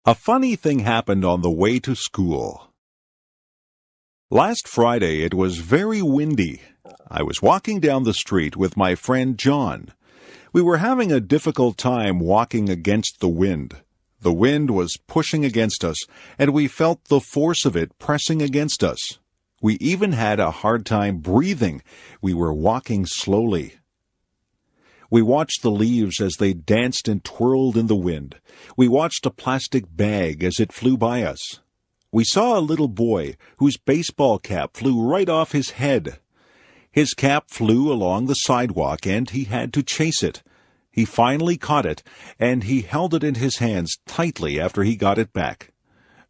A funny thing happened on the way to school. Last Friday it was very windy. I was walking down the street with my friend John. We were having a difficult time walking against the wind. The wind was pushing against us, and we felt the force of it pressing against us. We even had a hard time breathing. We were walking slowly. We watched the leaves as they danced and twirled in the wind. We watched a plastic bag as it flew by us. We saw a little boy whose baseball cap flew right off his head. His cap flew along the sidewalk, and he had to chase it. He finally caught it, and he held it in his hands tightly after he got it back.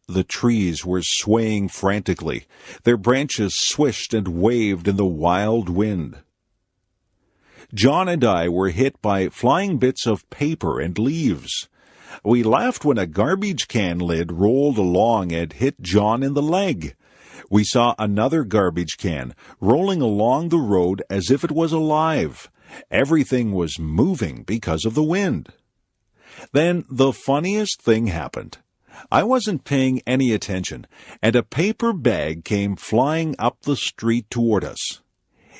The trees were swaying frantically. Their branches swished and waved in the wild wind. John and I were hit by flying bits of paper and leaves. We laughed when a garbage can lid rolled along and hit John in the leg. We saw another garbage can rolling along the road as if it was alive. Everything was moving because of the wind. Then the funniest thing happened. I wasn't paying any attention, and a paper bag came flying up the street toward us.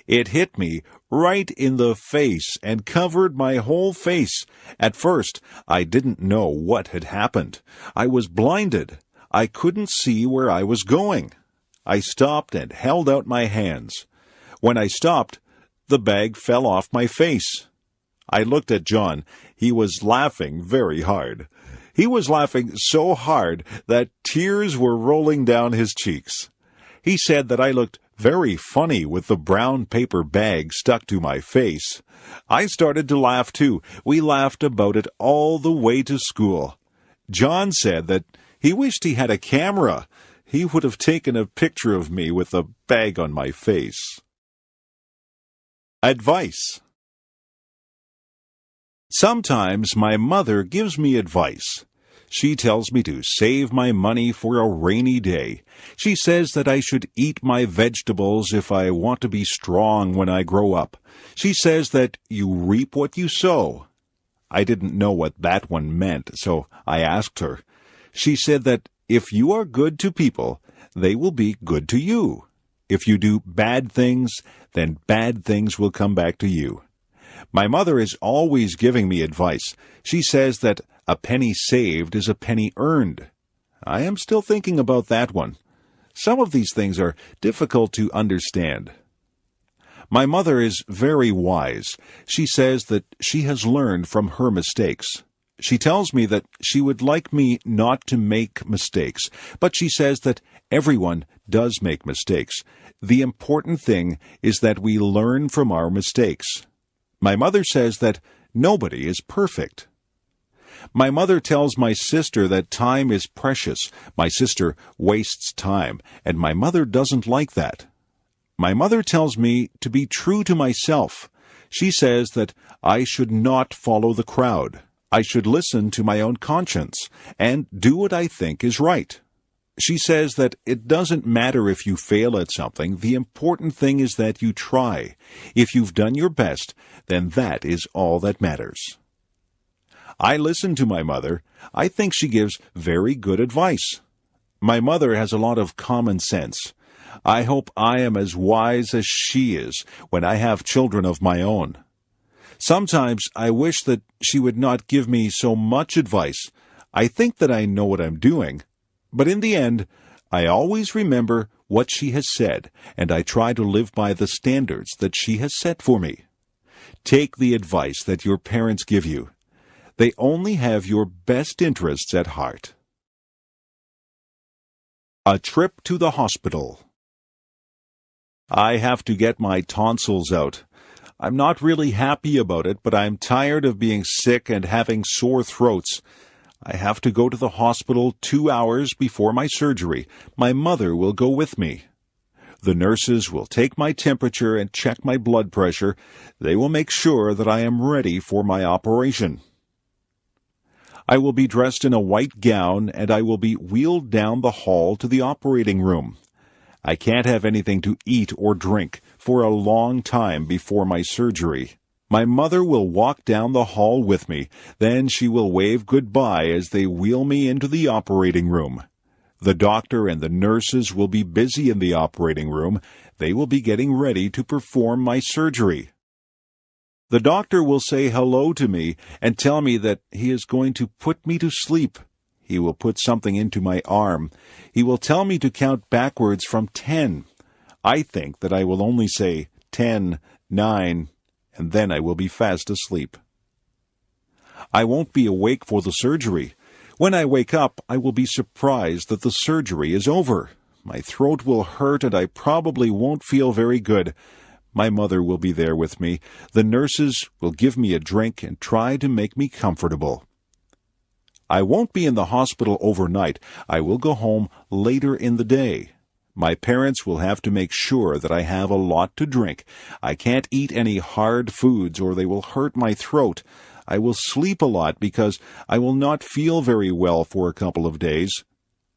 It hit me right in the face and covered my whole face. At first, I didn't know what had happened. I was blinded. I couldn't see where I was going. I stopped and held out my hands. When I stopped, the bag fell off my face. I looked at John. He was laughing very hard. He was laughing so hard that tears were rolling down his cheeks. He said that I looked very funny with the brown paper bag stuck to my face. I started to laugh too. We laughed about it all the way to school. John said that he wished he had a camera. He would have taken a picture of me with the bag on my face. Advice. Sometimes my mother gives me advice. She tells me to save my money for a rainy day. She says that I should eat my vegetables if I want to be strong when I grow up. She says that you reap what you sow. I didn't know what that one meant, so I asked her. She said that if you are good to people, they will be good to you. If you do bad things, then bad things will come back to you. My mother is always giving me advice. She says that a penny saved is a penny earned. I am still thinking about that one. Some of these things are difficult to understand. My mother is very wise. She says that she has learned from her mistakes. She tells me that she would like me not to make mistakes, but she says that everyone does make mistakes. The important thing is that we learn from our mistakes. My mother says that nobody is perfect. My mother tells my sister that time is precious. My sister wastes time, and my mother doesn't like that. My mother tells me to be true to myself. She says that I should not follow the crowd. I should listen to my own conscience and do what I think is right. She says that it doesn't matter if you fail at something. The important thing is that you try. If you've done your best, then that is all that matters. I listen to my mother. I think she gives very good advice. My mother has a lot of common sense. I hope I am as wise as she is when I have children of my own. Sometimes I wish that she would not give me so much advice. I think that I know what I'm doing. But in the end, I always remember what she has said, and I try to live by the standards that she has set for me. Take the advice that your parents give you. They only have your best interests at heart. A trip to the hospital. I have to get my tonsils out. I'm not really happy about it, but I'm tired of being sick and having sore throats. I have to go to the hospital 2 hours before my surgery. My mother will go with me. The nurses will take my temperature and check my blood pressure. They will make sure that I am ready for my operation. I will be dressed in a white gown, and I will be wheeled down the hall to the operating room. I can't have anything to eat or drink for a long time before my surgery. My mother will walk down the hall with me. Then she will wave goodbye as they wheel me into the operating room. The doctor and the nurses will be busy in the operating room. They will be getting ready to perform my surgery. The doctor will say hello to me and tell me that he is going to put me to sleep. He will put something into my arm. He will tell me to count backwards from 10. I think that I will only say 10, 9, and then I will be fast asleep. I won't be awake for the surgery. When I wake up, I will be surprised that the surgery is over. My throat will hurt and I probably won't feel very good. My mother will be there with me. The nurses will give me a drink and try to make me comfortable. I won't be in the hospital overnight. I will go home later in the day. My parents will have to make sure that I have a lot to drink. I can't eat any hard foods or they will hurt my throat. I will sleep a lot because I will not feel very well for a couple of days.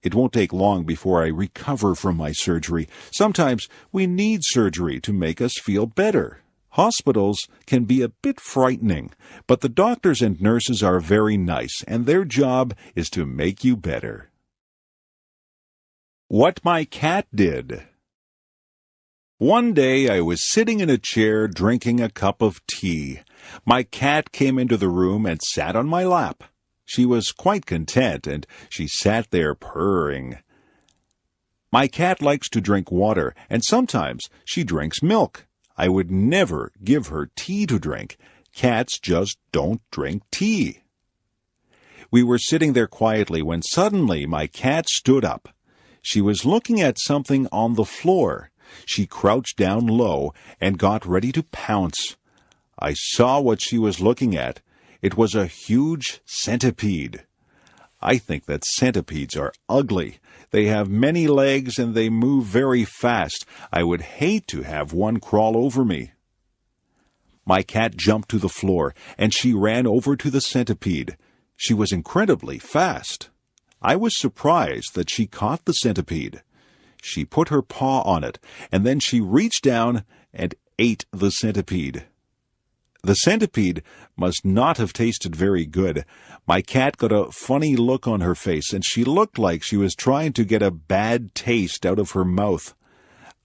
It won't take long before I recover from my surgery. Sometimes we need surgery to make us feel better. Hospitals can be a bit frightening, but the doctors and nurses are very nice, and their job is to make you better. What my cat did. One day I was sitting in a chair drinking a cup of tea. My cat came into the room and sat on my lap. She was quite content, and she sat there purring. My cat likes to drink water, and sometimes she drinks milk. I would never give her tea to drink. Cats just don't drink tea. We were sitting there quietly when suddenly my cat stood up. She was looking at something on the floor. She crouched down low and got ready to pounce. I saw what she was looking at. It was a huge centipede. I think that centipedes are ugly. They have many legs and they move very fast. I would hate to have one crawl over me. My cat jumped to the floor and she ran over to the centipede. She was incredibly fast. I was surprised that she caught the centipede. She put her paw on it, and then she reached down and ate the centipede. The centipede must not have tasted very good. My cat got a funny look on her face, and she looked like she was trying to get a bad taste out of her mouth.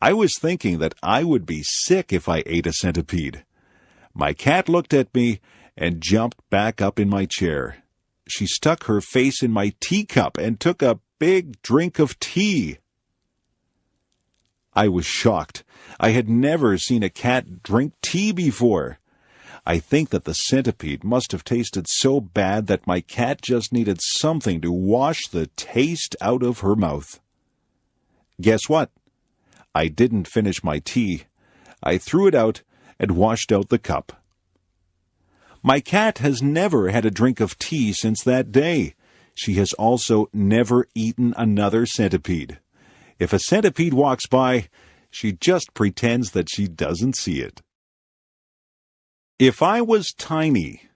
I was thinking that I would be sick if I ate a centipede. My cat looked at me and jumped back up in my chair. She stuck her face in my teacup and took a big drink of tea. I was shocked. I had never seen a cat drink tea before. I think that the centipede must have tasted so bad that my cat just needed something to wash the taste out of her mouth. Guess what? I didn't finish my tea. I threw it out and washed out the cup. My cat has never had a drink of tea since that day. She has also never eaten another centipede. If a centipede walks by, she just pretends that she doesn't see it. If I was tiny.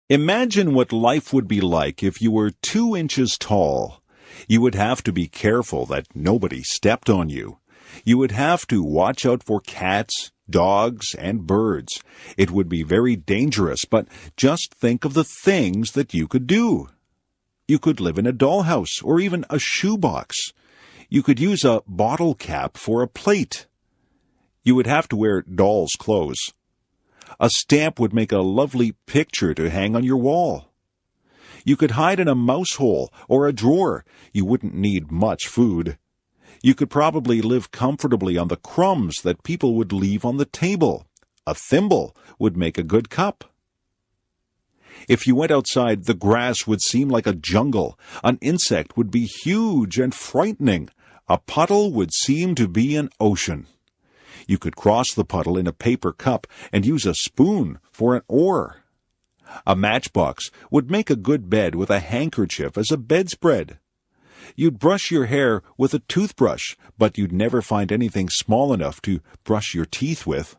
Imagine what life would be like if you were 2 inches tall. You would have to be careful that nobody stepped on you. You would have to watch out for cats, dogs, and birds. It would be very dangerous, but just think of the things that you could do. You could live in a dollhouse or even a shoebox. You could use a bottle cap for a plate. You would have to wear doll's clothes. A stamp would make a lovely picture to hang on your wall. You could hide in a mouse hole or a drawer. You wouldn't need much food. You could probably live comfortably on the crumbs that people would leave on the table. A thimble would make a good cup. If you went outside, the grass would seem like a jungle. An insect would be huge and frightening. A puddle would seem to be an ocean. You could cross the puddle in a paper cup and use a spoon for an oar. A matchbox would make a good bed with a handkerchief as a bedspread. You'd brush your hair with a toothbrush, but you'd never find anything small enough to brush your teeth with.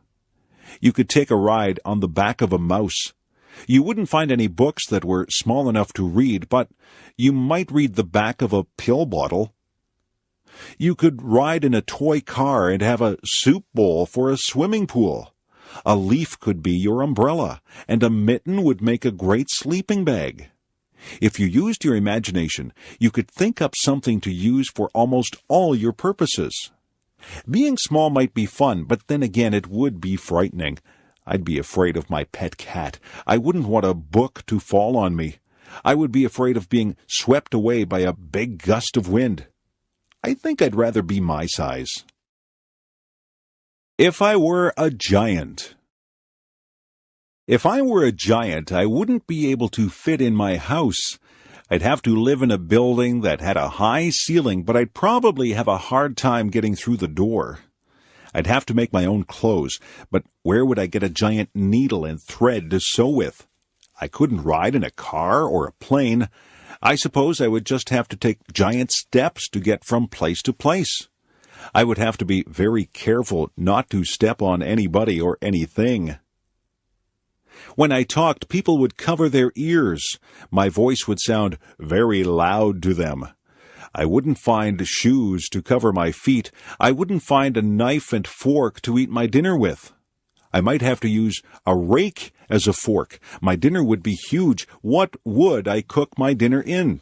You could take a ride on the back of a mouse. You wouldn't find any books that were small enough to read, but you might read the back of a pill bottle. You could ride in a toy car and have a soup bowl for a swimming pool. A leaf could be your umbrella, and a mitten would make a great sleeping bag. If you used your imagination, you could think up something to use for almost all your purposes. Being small might be fun, but then again it would be frightening. I'd be afraid of my pet cat. I wouldn't want a book to fall on me. I would be afraid of being swept away by a big gust of wind. I think I'd rather be my size. If I were a giant. If I were a giant, I wouldn't be able to fit in my house. I'd have to live in a building that had a high ceiling, but I'd probably have a hard time getting through the door. I'd have to make my own clothes, but where would I get a giant needle and thread to sew with? I couldn't ride in a car or a plane. I suppose I would just have to take giant steps to get from place to place. I would have to be very careful not to step on anybody or anything. When I talked, people would cover their ears. My voice would sound very loud to them. I wouldn't find shoes to cover my feet. I wouldn't find a knife and fork to eat my dinner with. I might have to use a rake as a fork. My dinner would be huge. What would I cook my dinner in?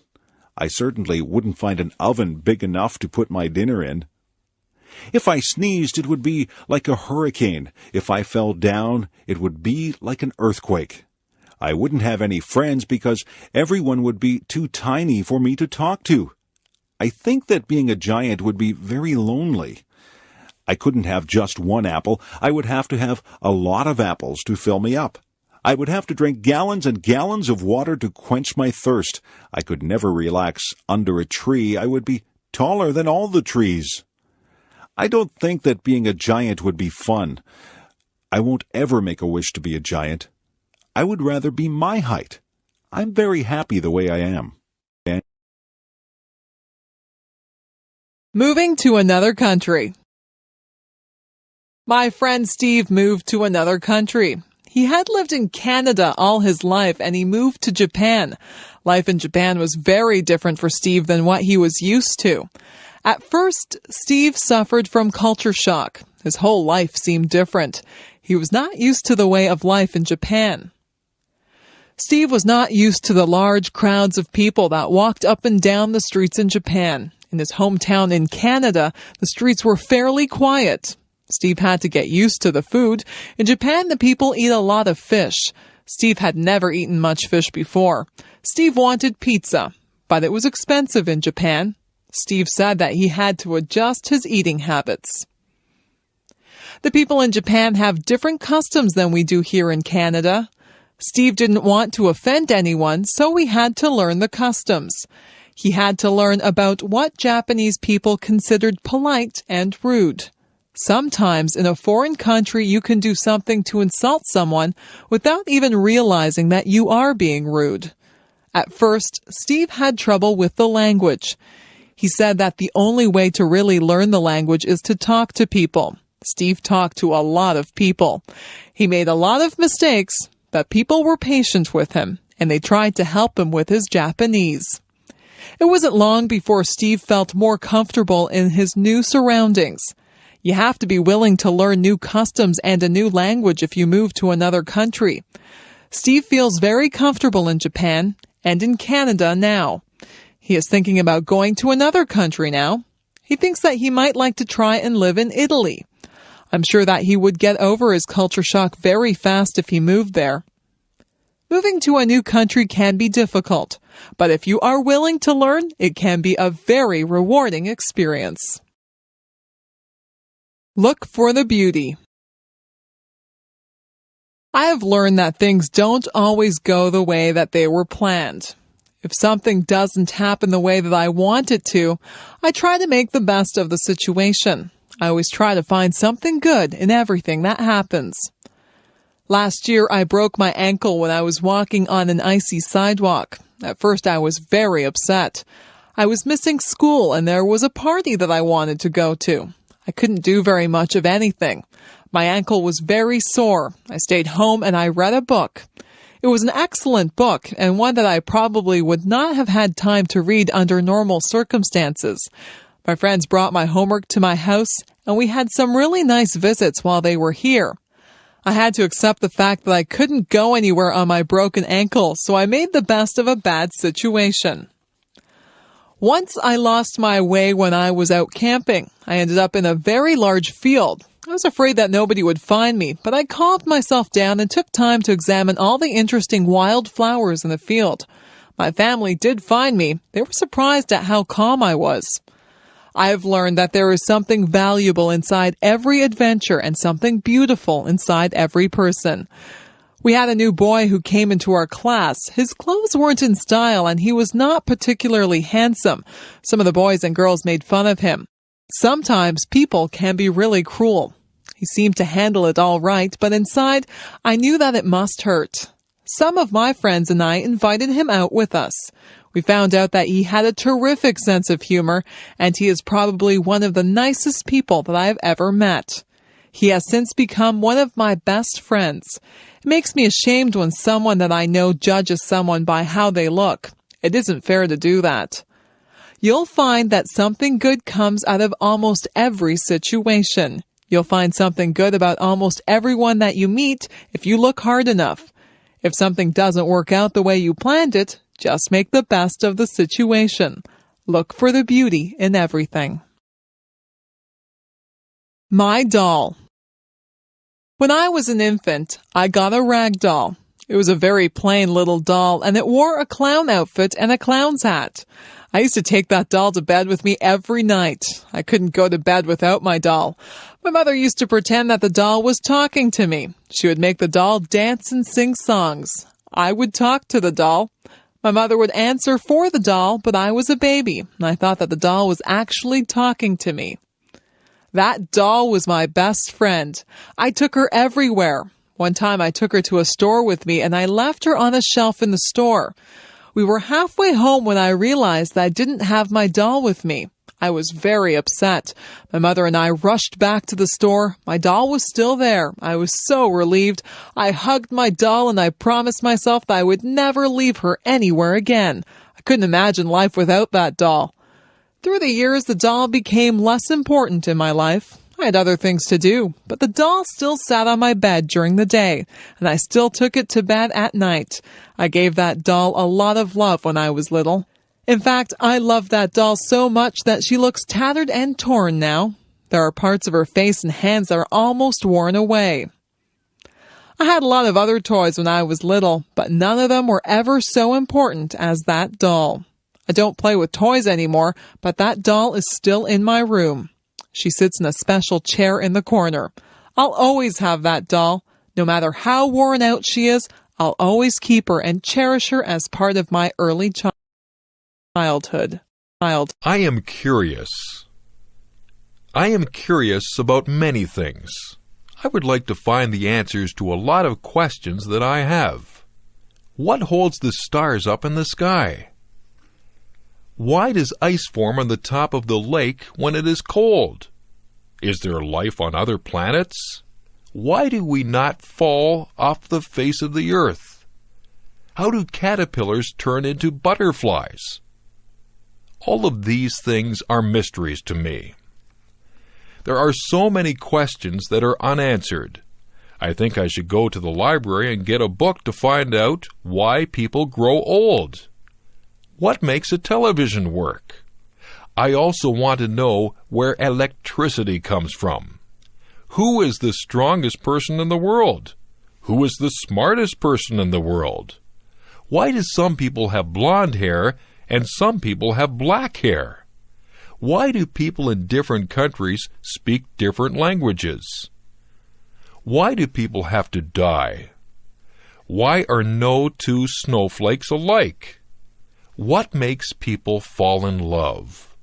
I certainly wouldn't find an oven big enough to put my dinner in. If I sneezed, it would be like a hurricane. If I fell down, it would be like an earthquake. I wouldn't have any friends because everyone would be too tiny for me to talk to. I think that being a giant would be very lonely. I couldn't have just one apple. I would have to have a lot of apples to fill me up. I would have to drink gallons and gallons of water to quench my thirst. I could never relax under a tree. I would be taller than all the trees. I don't think that being a giant would be fun. I won't ever make a wish to be a giant. I would rather be my height. I'm very happy the way I am. Moving to another country. My friend Steve moved to another country. He had lived in Canada all his life and he moved to Japan. Life in Japan was very different for Steve than what he was used to. At first, Steve suffered from culture shock. His whole life seemed different. He was not used to the way of life in Japan. Steve was not used to the large crowds of people that walked up and down the streets in Japan. In his hometown in Canada, the streets were fairly quiet. Steve had to get used to the food. In Japan, the people eat a lot of fish. Steve had never eaten much fish before. Steve wanted pizza, but it was expensive in Japan. Steve said that he had to adjust his eating habits. The people in Japan have different customs than we do here in Canada. Steve didn't want to offend anyone, so he had to learn the customs. He had to learn about what Japanese people considered polite and rude. Sometimes in a foreign country you can do something to insult someone without even realizing that you are being rude. At first, Steve had trouble with the language. He said that the only way to really learn the language is to talk to people. Steve talked to a lot of people. He made a lot of mistakes, but people were patient with him, and they tried to help him with his Japanese. It wasn't long before Steve felt more comfortable in his new surroundings. You have to be willing to learn new customs and a new language if you move to another country. Steve feels very comfortable in Japan and in Canada now. He is thinking about going to another country now. He thinks that he might like to try and live in Italy. I'm sure that he would get over his culture shock very fast if he moved there. Moving to a new country can be difficult, but if you are willing to learn, it can be a very rewarding experience. Look for the beauty. I have learned that things don't always go the way that they were planned. If something doesn't happen the way that I want it to, I try to make the best of the situation. I always try to find something good in everything that happens. Last year, I broke my ankle when I was walking on an icy sidewalk. At first, I was very upset. I was missing school and there was a party that I wanted to go to. I couldn't do very much of anything. My ankle was very sore. I stayed home and I read a book. It was an excellent book and one that I probably would not have had time to read under normal circumstances. My friends brought my homework to my house and we had some really nice visits while they were here. I had to accept the fact that I couldn't go anywhere on my broken ankle, so I made the best of a bad situation. Once I lost my way when I was out camping. I ended up in a very large field. I was afraid that nobody would find me, but I calmed myself down and took time to examine all the interesting wild flowers in the field. My family did find me. They were surprised at how calm I was. I've learned that there is something valuable inside every adventure and something beautiful inside every person. We had a new boy who came into our class. His clothes weren't in style and he was not particularly handsome. Some of the boys and girls made fun of him. Sometimes people can be really cruel. He seemed to handle it all right, but inside, I knew that it must hurt. Some of my friends and I invited him out with us. We found out that he had a terrific sense of humor, and he is probably one of the nicest people that I have ever met. He has since become one of my best friends. It makes me ashamed when someone that I know judges someone by how they look. It isn't fair to do that. You'll find that something good comes out of almost every situation. You'll find something good about almost everyone that you meet if you look hard enough. If something doesn't work out the way you planned it, just make the best of the situation. Look for the beauty in everything. My doll. When I was an infant, I got a rag doll. It was a very plain little doll, and it wore a clown outfit and a clown's hat. I used to take that doll to bed with me every night. I couldn't go to bed without my doll. My mother used to pretend that the doll was talking to me. She would make the doll dance and sing songs. I would talk to the doll. My mother would answer for the doll, but I was a baby, and I thought that the doll was actually talking to me. That doll was my best friend. I took her everywhere. One time I took her to a store with me, and I left her on a shelf in the store. We were halfway home when I realized that I didn't have my doll with me. I was very upset. My mother and I rushed back to the store. My doll was still there. I was so relieved. I hugged my doll and I promised myself that I would never leave her anywhere again. I couldn't imagine life without that doll. Through the years, the doll became less important in my life. I had other things to do, but the doll still sat on my bed during the day, and I still took it to bed at night. I gave that doll a lot of love when I was little. In fact, I love that doll so much that she looks tattered and torn now. There are parts of her face and hands that are almost worn away. I had a lot of other toys when I was little, but none of them were ever so important as that doll. I don't play with toys anymore, but that doll is still in my room. She sits in a special chair in the corner. I'll always have that doll. No matter how worn out she is, I'll always keep her and cherish her as part of my early childhood. I am curious. I am curious about many things. I would like to find the answers to a lot of questions that I have. What holds the stars up in the sky? Why does ice form on the top of the lake when it is cold? Is there life on other planets? Why do we not fall off the face of the earth? How do caterpillars turn into butterflies? All of these things are mysteries to me. There are so many questions that are unanswered. I think I should go to the library and get a book to find out why people grow old. What makes a television work? I also want to know where electricity comes from. Who is the strongest person in the world? Who is the smartest person in the world? Why do some people have blonde hair and some people have black hair? Why do people in different countries speak different languages? Why do people have to die? Why are no two snowflakes alike? What makes people fall in love?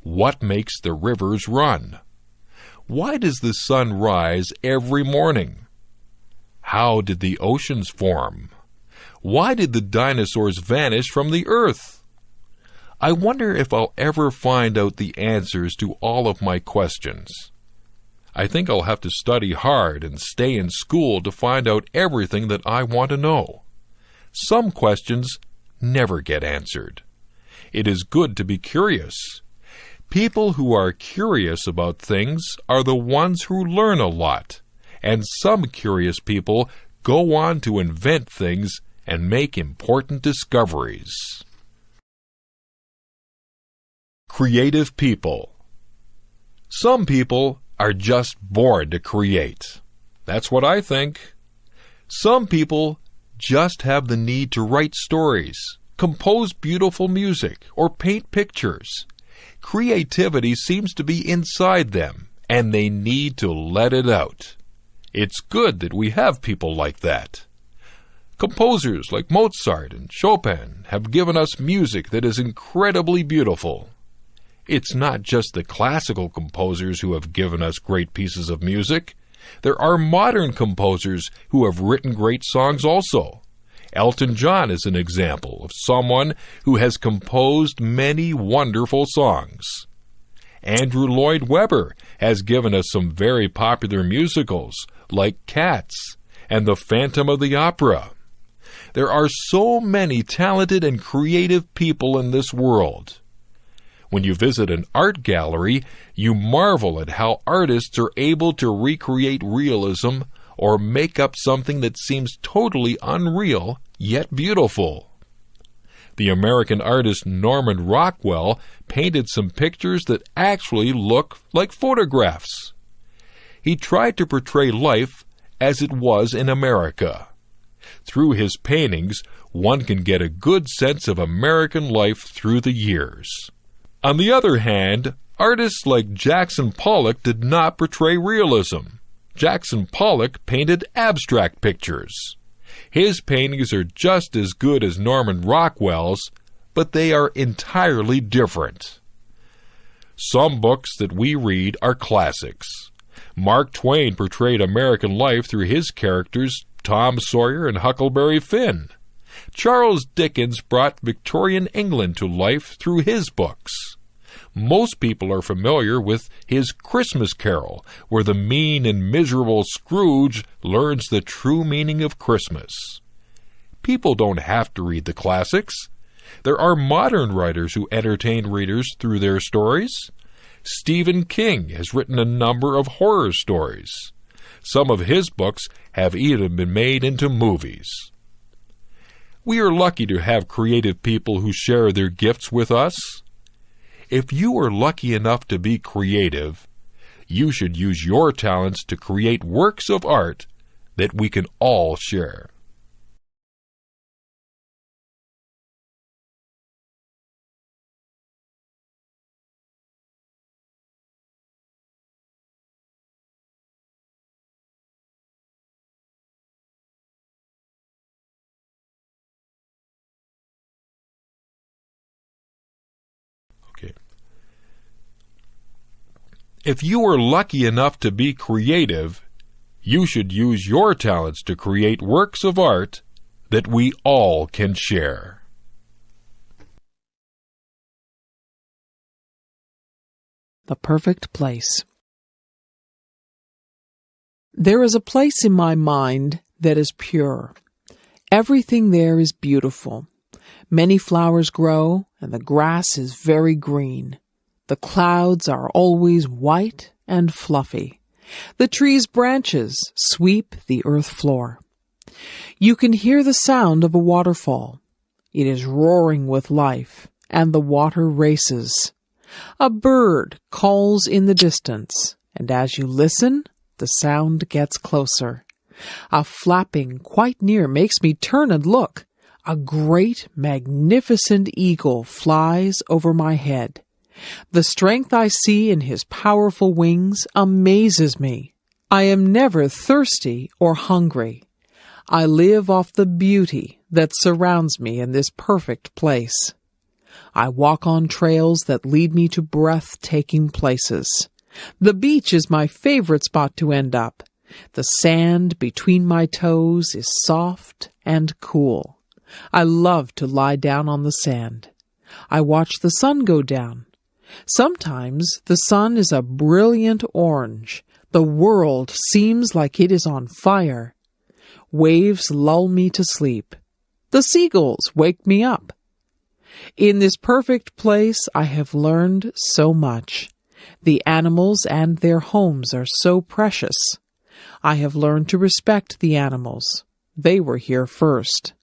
What makes the rivers run? Why does the sun rise every morning? How did the oceans form? Why did the dinosaurs vanish from the earth? I wonder if I'll ever find out the answers to all of my questions. I think I'll have to study hard and stay in school to find out everything that I want to know. Some questions never get answered. It is good to be curious. People who are curious about things are the ones who learn a lot, and some curious people go on to invent things and make important discoveries. Creative people. Some people are just born to create. That's what I think. Some people just have the need to write stories, compose beautiful music, or paint pictures. Creativity seems to be inside them, and they need to let it out. It's good that we have people like that. Composers like Mozart and Chopin have given us music that is incredibly beautiful. It's not just the classical composers who have given us great pieces of music. There are modern composers who have written great songs also. Elton John is an example of someone who has composed many wonderful songs. Andrew Lloyd Webber has given us some very popular musicals like Cats and The Phantom of the Opera. There are so many talented and creative people in this world. When you visit an art gallery, you marvel at how artists are able to recreate realism or make up something that seems totally unreal, yet beautiful. The American artist Norman Rockwell painted some pictures that actually look like photographs. He tried to portray life as it was in America. Through his paintings, one can get a good sense of American life through the years. On the other hand, artists like Jackson Pollock did not portray realism. Jackson Pollock painted abstract pictures. His paintings are just as good as Norman Rockwell's, but they are entirely different. Some books that we read are classics. Mark Twain portrayed American life through his characters Tom Sawyer and Huckleberry Finn. Charles Dickens brought Victorian England to life through his books. Most people are familiar with his Christmas Carol, where the mean and miserable Scrooge learns the true meaning of Christmas. People don't have to read the classics. There are modern writers who entertain readers through their stories. Stephen King has written a number of horror stories. Some of his books have even been made into movies. We are lucky to have creative people who share their gifts with us. If you are lucky enough to be creative, you should use your talents to create works of art that we can all share. If you are lucky enough to be creative, you should use your talents to create works of art that we all can share. The perfect place. There is a place in my mind that is pure. Everything there is beautiful. Many flowers grow, and the grass is very green. The clouds are always white and fluffy. The tree's branches sweep the earth floor. You can hear the sound of a waterfall. It is roaring with life, and the water races. A bird calls in the distance, and as you listen, the sound gets closer. A flapping quite near makes me turn and look. A great, magnificent eagle flies over my head. The strength I see in his powerful wings amazes me. I am never thirsty or hungry. I live off the beauty that surrounds me in this perfect place. I walk on trails that lead me to breathtaking places. The beach is my favorite spot to end up. The sand between my toes is soft and cool. I love to lie down on the sand. I watch the sun go down. Sometimes the sun is a brilliant orange. The world seems like it is on fire. Waves lull me to sleep. The seagulls wake me up. In this perfect place I have learned so much. The animals and their homes are so precious. I have learned to respect the animals. They were here first.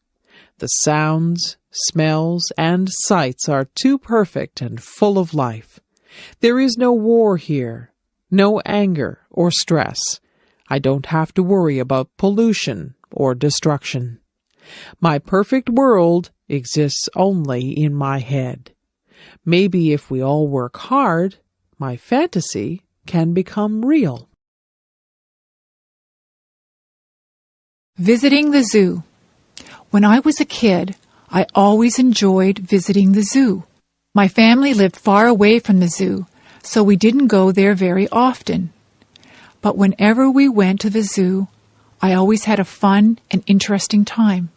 The sounds, smells, and sights are too perfect and full of life. There is no war here, no anger or stress. I don't have to worry about pollution or destruction. My perfect world exists only in my head. Maybe if we all work hard, my fantasy can become real. Visiting the zoo. When I was a kid, I always enjoyed visiting the zoo. My family lived far away from the zoo, so we didn't go there very often. But whenever we went to the zoo, I always had a fun and interesting time.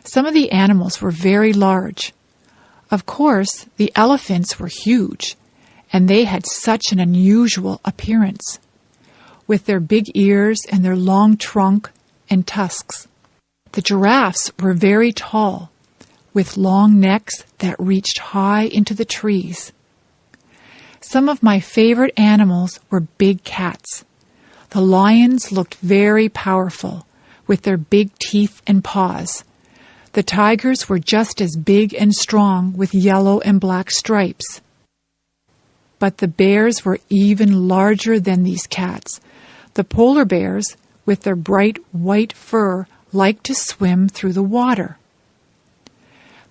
Some of the animals were very large. Of course, the elephants were huge, and they had such an unusual appearance, with their big ears and their long trunk and tusks. The giraffes were very tall, with long necks that reached high into the trees. Some of my favorite animals were big cats. The lions looked very powerful, with their big teeth and paws. The tigers were just as big and strong, with yellow and black stripes. But the bears were even larger than these cats. The polar bears, with their bright white fur, liked to swim through the water.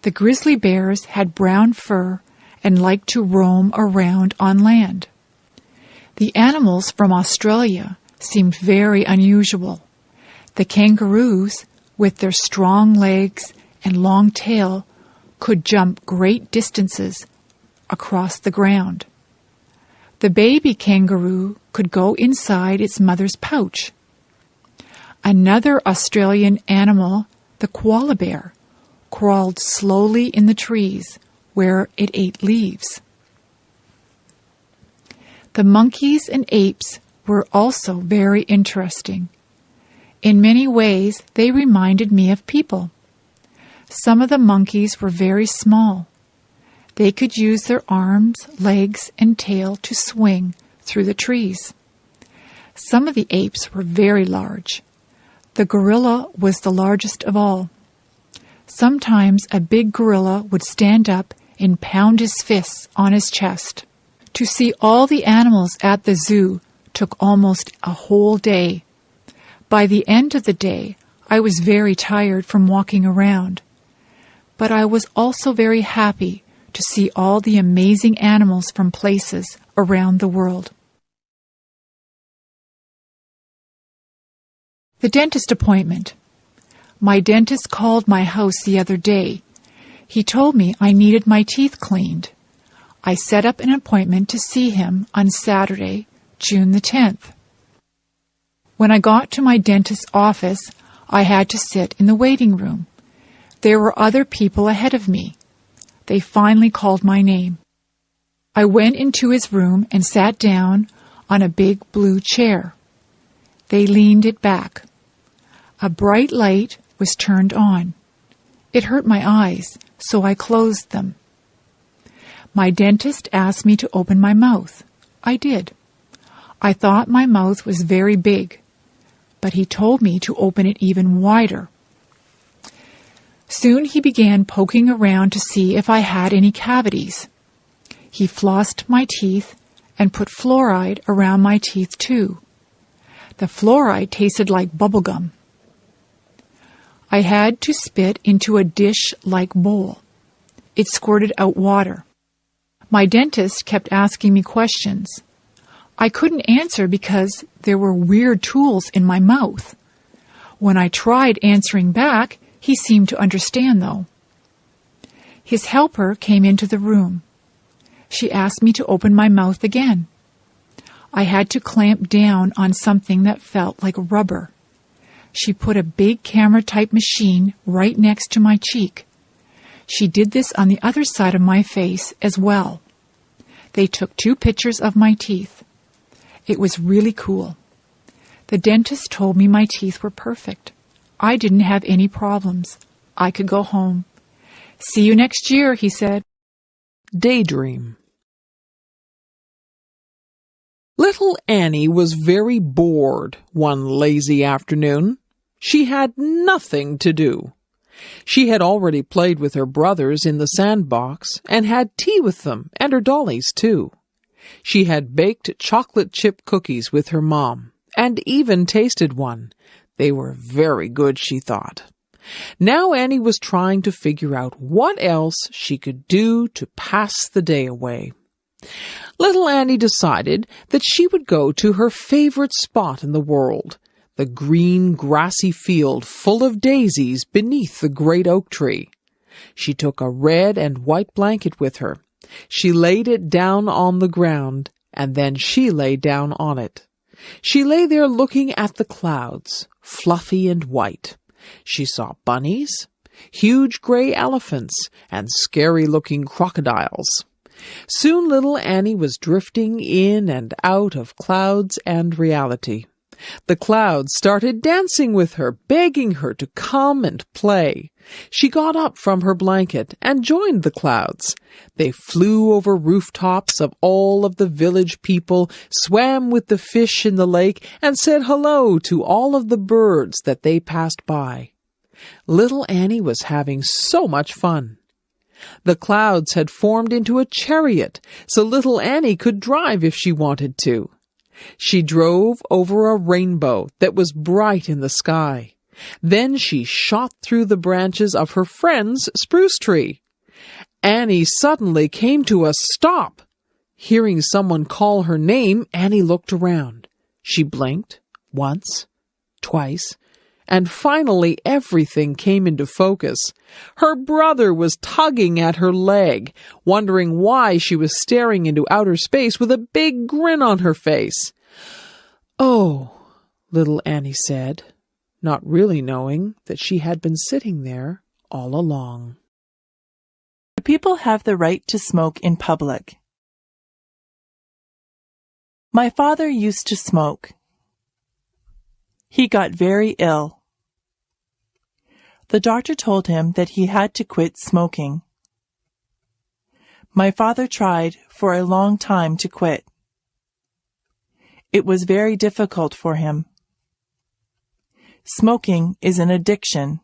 The grizzly bears had brown fur and liked to roam around on land. The animals from Australia seemed very unusual. The kangaroos, with their strong legs and long tail, could jump great distances across the ground. The baby kangaroo could go inside its mother's pouch. Another Australian animal, the koala bear, crawled slowly in the trees where it ate leaves. The monkeys and apes were also very interesting. In many ways, they reminded me of people. Some of the monkeys were very small. They could use their arms, legs, and tail to swing through the trees. Some of the apes were very large. The gorilla was the largest of all. Sometimes a big gorilla would stand up and pound his fists on his chest. To see all the animals at the zoo took almost a whole day. By the end of the day, I was very tired from walking around. But I was also very happy to see all the amazing animals from places around the world. The dentist appointment. My dentist called my house the other day. He told me I needed my teeth cleaned. I set up an appointment to see him on Saturday, June the 10th. When I got to my dentist's office, I had to sit in the waiting room. There were other people ahead of me. They finally called my name. I went into his room and sat down on a big blue chair. They leaned it back. A bright light was turned on. It hurt my eyes, so I closed them. My dentist asked me to open my mouth. I did. I thought my mouth was very big, but he told me to open it even wider. Soon he began poking around to see if I had any cavities. He flossed my teeth and put fluoride around my teeth too. The fluoride tasted like bubble gum. I had to spit into a dish-like bowl. It squirted out water. My dentist kept asking me questions. I couldn't answer because there were weird tools in my mouth. When I tried answering back, he seemed to understand, though. His helper came into the room. She asked me to open my mouth again. I had to clamp down on something that felt like rubber. She put a big camera-type machine right next to my cheek. She did this on the other side of my face as well. They took 2 pictures of my teeth. It was really cool. The dentist told me my teeth were perfect. I didn't have any problems. I could go home. See you next year, he said. Daydream. Little Annie was very bored one lazy afternoon. She had nothing to do. She had already played with her brothers in the sandbox and had tea with them and her dollies too. She had baked chocolate chip cookies with her mom and even tasted one. They were very good, she thought. Now Annie was trying to figure out what else she could do to pass the day away. Little Annie decided that she would go to her favorite spot in the world, the green grassy field full of daisies beneath the great oak tree. She took a red and white blanket with her. She laid it down on the ground, and then she lay down on it. She lay there looking at the clouds, fluffy and white. She saw bunnies, huge gray elephants, and scary-looking crocodiles. Soon little Annie was drifting in and out of clouds and reality. The clouds started dancing with her, begging her to come and play. She got up from her blanket and joined the clouds. They flew over rooftops of all of the village people, swam with the fish in the lake, and said hello to all of the birds that they passed by. Little Annie was having so much fun. The clouds had formed into a chariot, so little Annie could drive if she wanted to. She drove over a rainbow that was bright in the sky. Then she shot through the branches of her friend's spruce tree. Annie suddenly came to a stop. Hearing someone call her name, Annie looked around. She blinked once, twice, and finally everything came into focus. Her brother was tugging at her leg, wondering why she was staring into outer space with a big grin on her face. "Oh," little Annie said, not really knowing that she had been sitting there all along. Do people have the right to smoke in public? My father used to smoke. He got very ill. The doctor told him that he had to quit smoking. My father tried for a long time to quit. It was very difficult for him. Smoking is an addiction.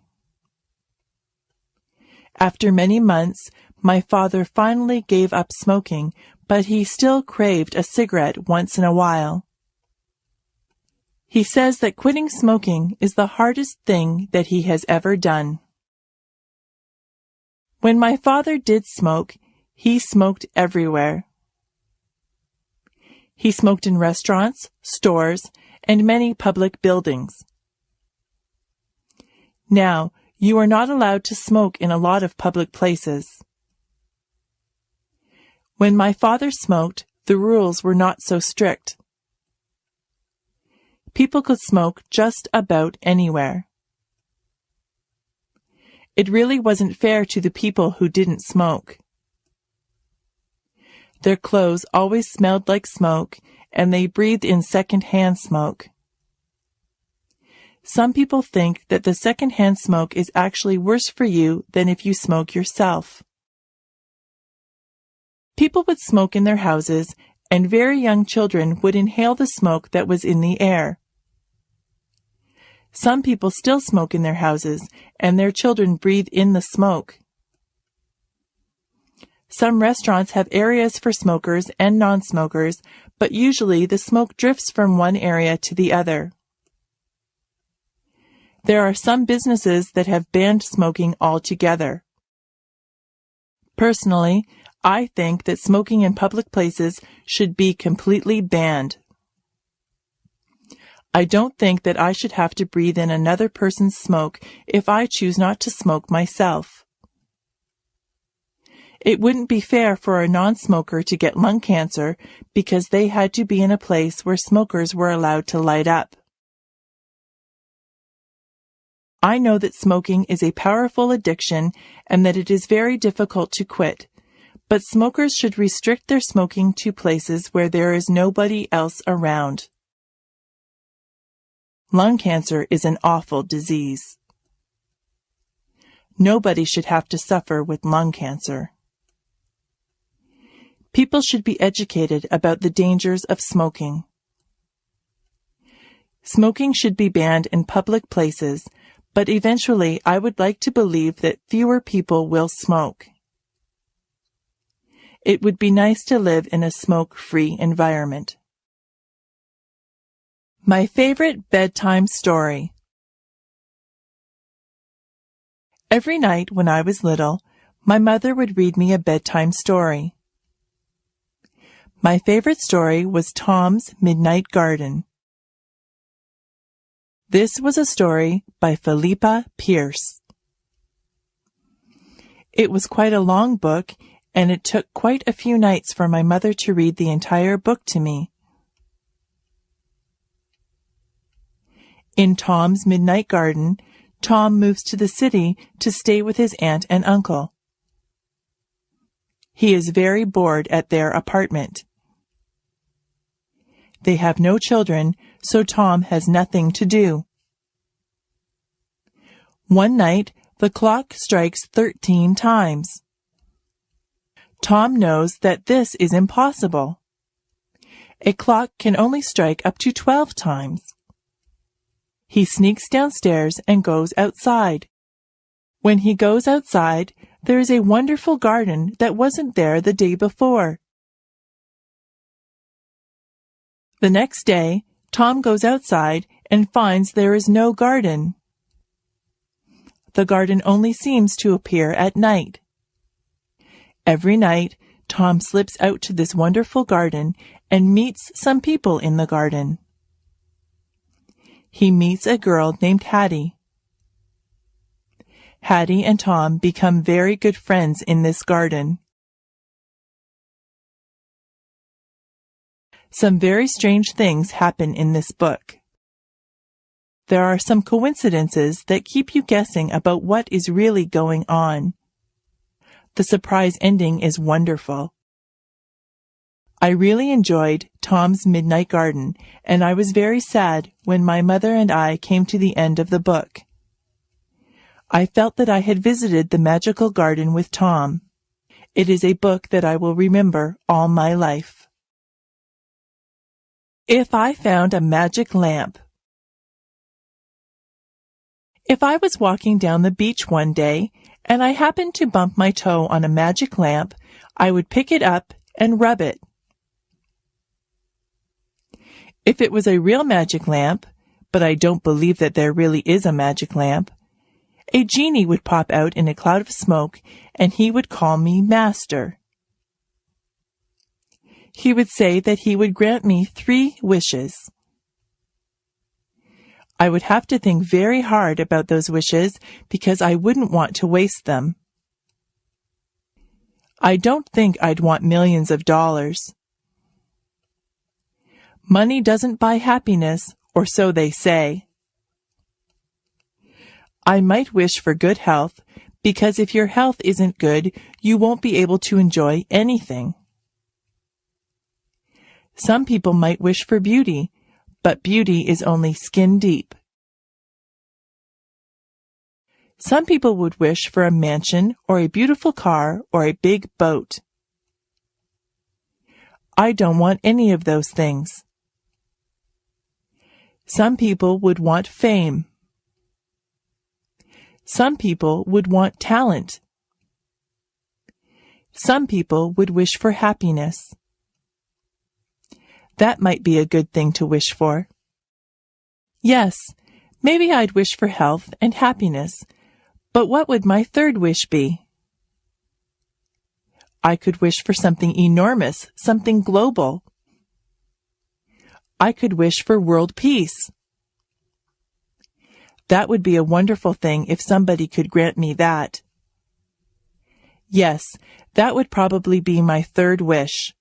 After many months, my father finally gave up smoking, but he still craved a cigarette once in a while. He says that quitting smoking is the hardest thing that he has ever done. When my father did smoke, he smoked everywhere. He smoked in restaurants, stores, and many public buildings. Now, you are not allowed to smoke in a lot of public places. When my father smoked, the rules were not so strict. People could smoke just about anywhere. It really wasn't fair to the people who didn't smoke. Their clothes always smelled like smoke, and they breathed in second-hand smoke. Some people think that the second-hand smoke is actually worse for you than if you smoke yourself. People would smoke in their houses, and very young children would inhale the smoke that was in the air. Some people still smoke in their houses, and their children breathe in the smoke. Some restaurants have areas for smokers and non-smokers, but usually the smoke drifts from one area to the other. There are some businesses that have banned smoking altogether. Personally, I think that smoking in public places should be completely banned. I don't think that I should have to breathe in another person's smoke if I choose not to smoke myself. It wouldn't be fair for a non-smoker to get lung cancer because they had to be in a place where smokers were allowed to light up. I know that smoking is a powerful addiction and that it is very difficult to quit, but smokers should restrict their smoking to places where there is nobody else around. Lung cancer is an awful disease. Nobody should have to suffer with lung cancer. People should be educated about the dangers of smoking. Smoking should be banned in public places, but eventually I would like to believe that fewer people will smoke. It would be nice to live in a smoke-free environment. My favorite bedtime story. Every night when I was little, my mother would read me a bedtime story. My favorite story was Tom's Midnight Garden. This was a story by Philippa Pierce. It was quite a long book, and it took quite a few nights for my mother to read the entire book to me. In Tom's Midnight Garden, Tom moves to the city to stay with his aunt and uncle. He is very bored at their apartment. They have no children, so Tom has nothing to do. One night, the clock strikes 13 times. Tom knows that this is impossible. A clock can only strike up to 12 times. He sneaks downstairs and goes outside. When he goes outside, there is a wonderful garden that wasn't there the day before. The next day, Tom goes outside and finds there is no garden. The garden only seems to appear at night. Every night, Tom slips out to this wonderful garden and meets some people in the garden. He meets a girl named Hattie. Hattie and Tom become very good friends in this garden. Some very strange things happen in this book. There are some coincidences that keep you guessing about what is really going on. The surprise ending is wonderful. I really enjoyed Tom's Midnight Garden, and I was very sad when my mother and I came to the end of the book. I felt that I had visited the magical garden with Tom. It is a book that I will remember all my life. If I found a magic lamp. If I was walking down the beach one day and I happened to bump my toe on a magic lamp, I would pick it up and rub it. If it was a real magic lamp, but I don't believe that there really is a magic lamp, a genie would pop out in a cloud of smoke and he would call me Master. He would say that he would grant me 3 wishes. I would have to think very hard about those wishes because I wouldn't want to waste them. I don't think I'd want millions of dollars. Money doesn't buy happiness, or so they say. I might wish for good health because if your health isn't good, you won't be able to enjoy anything. Some people might wish for beauty, but beauty is only skin deep. Some people would wish for a mansion or a beautiful car or a big boat. I don't want any of those things. Some people would want fame. Some people would want talent. Some people would wish for happiness. That might be a good thing to wish for. Yes, maybe I'd wish for health and happiness, but what would my third wish be? I could wish for something enormous, something global. I could wish for world peace. That would be a wonderful thing if somebody could grant me that. Yes, that would probably be my third wish.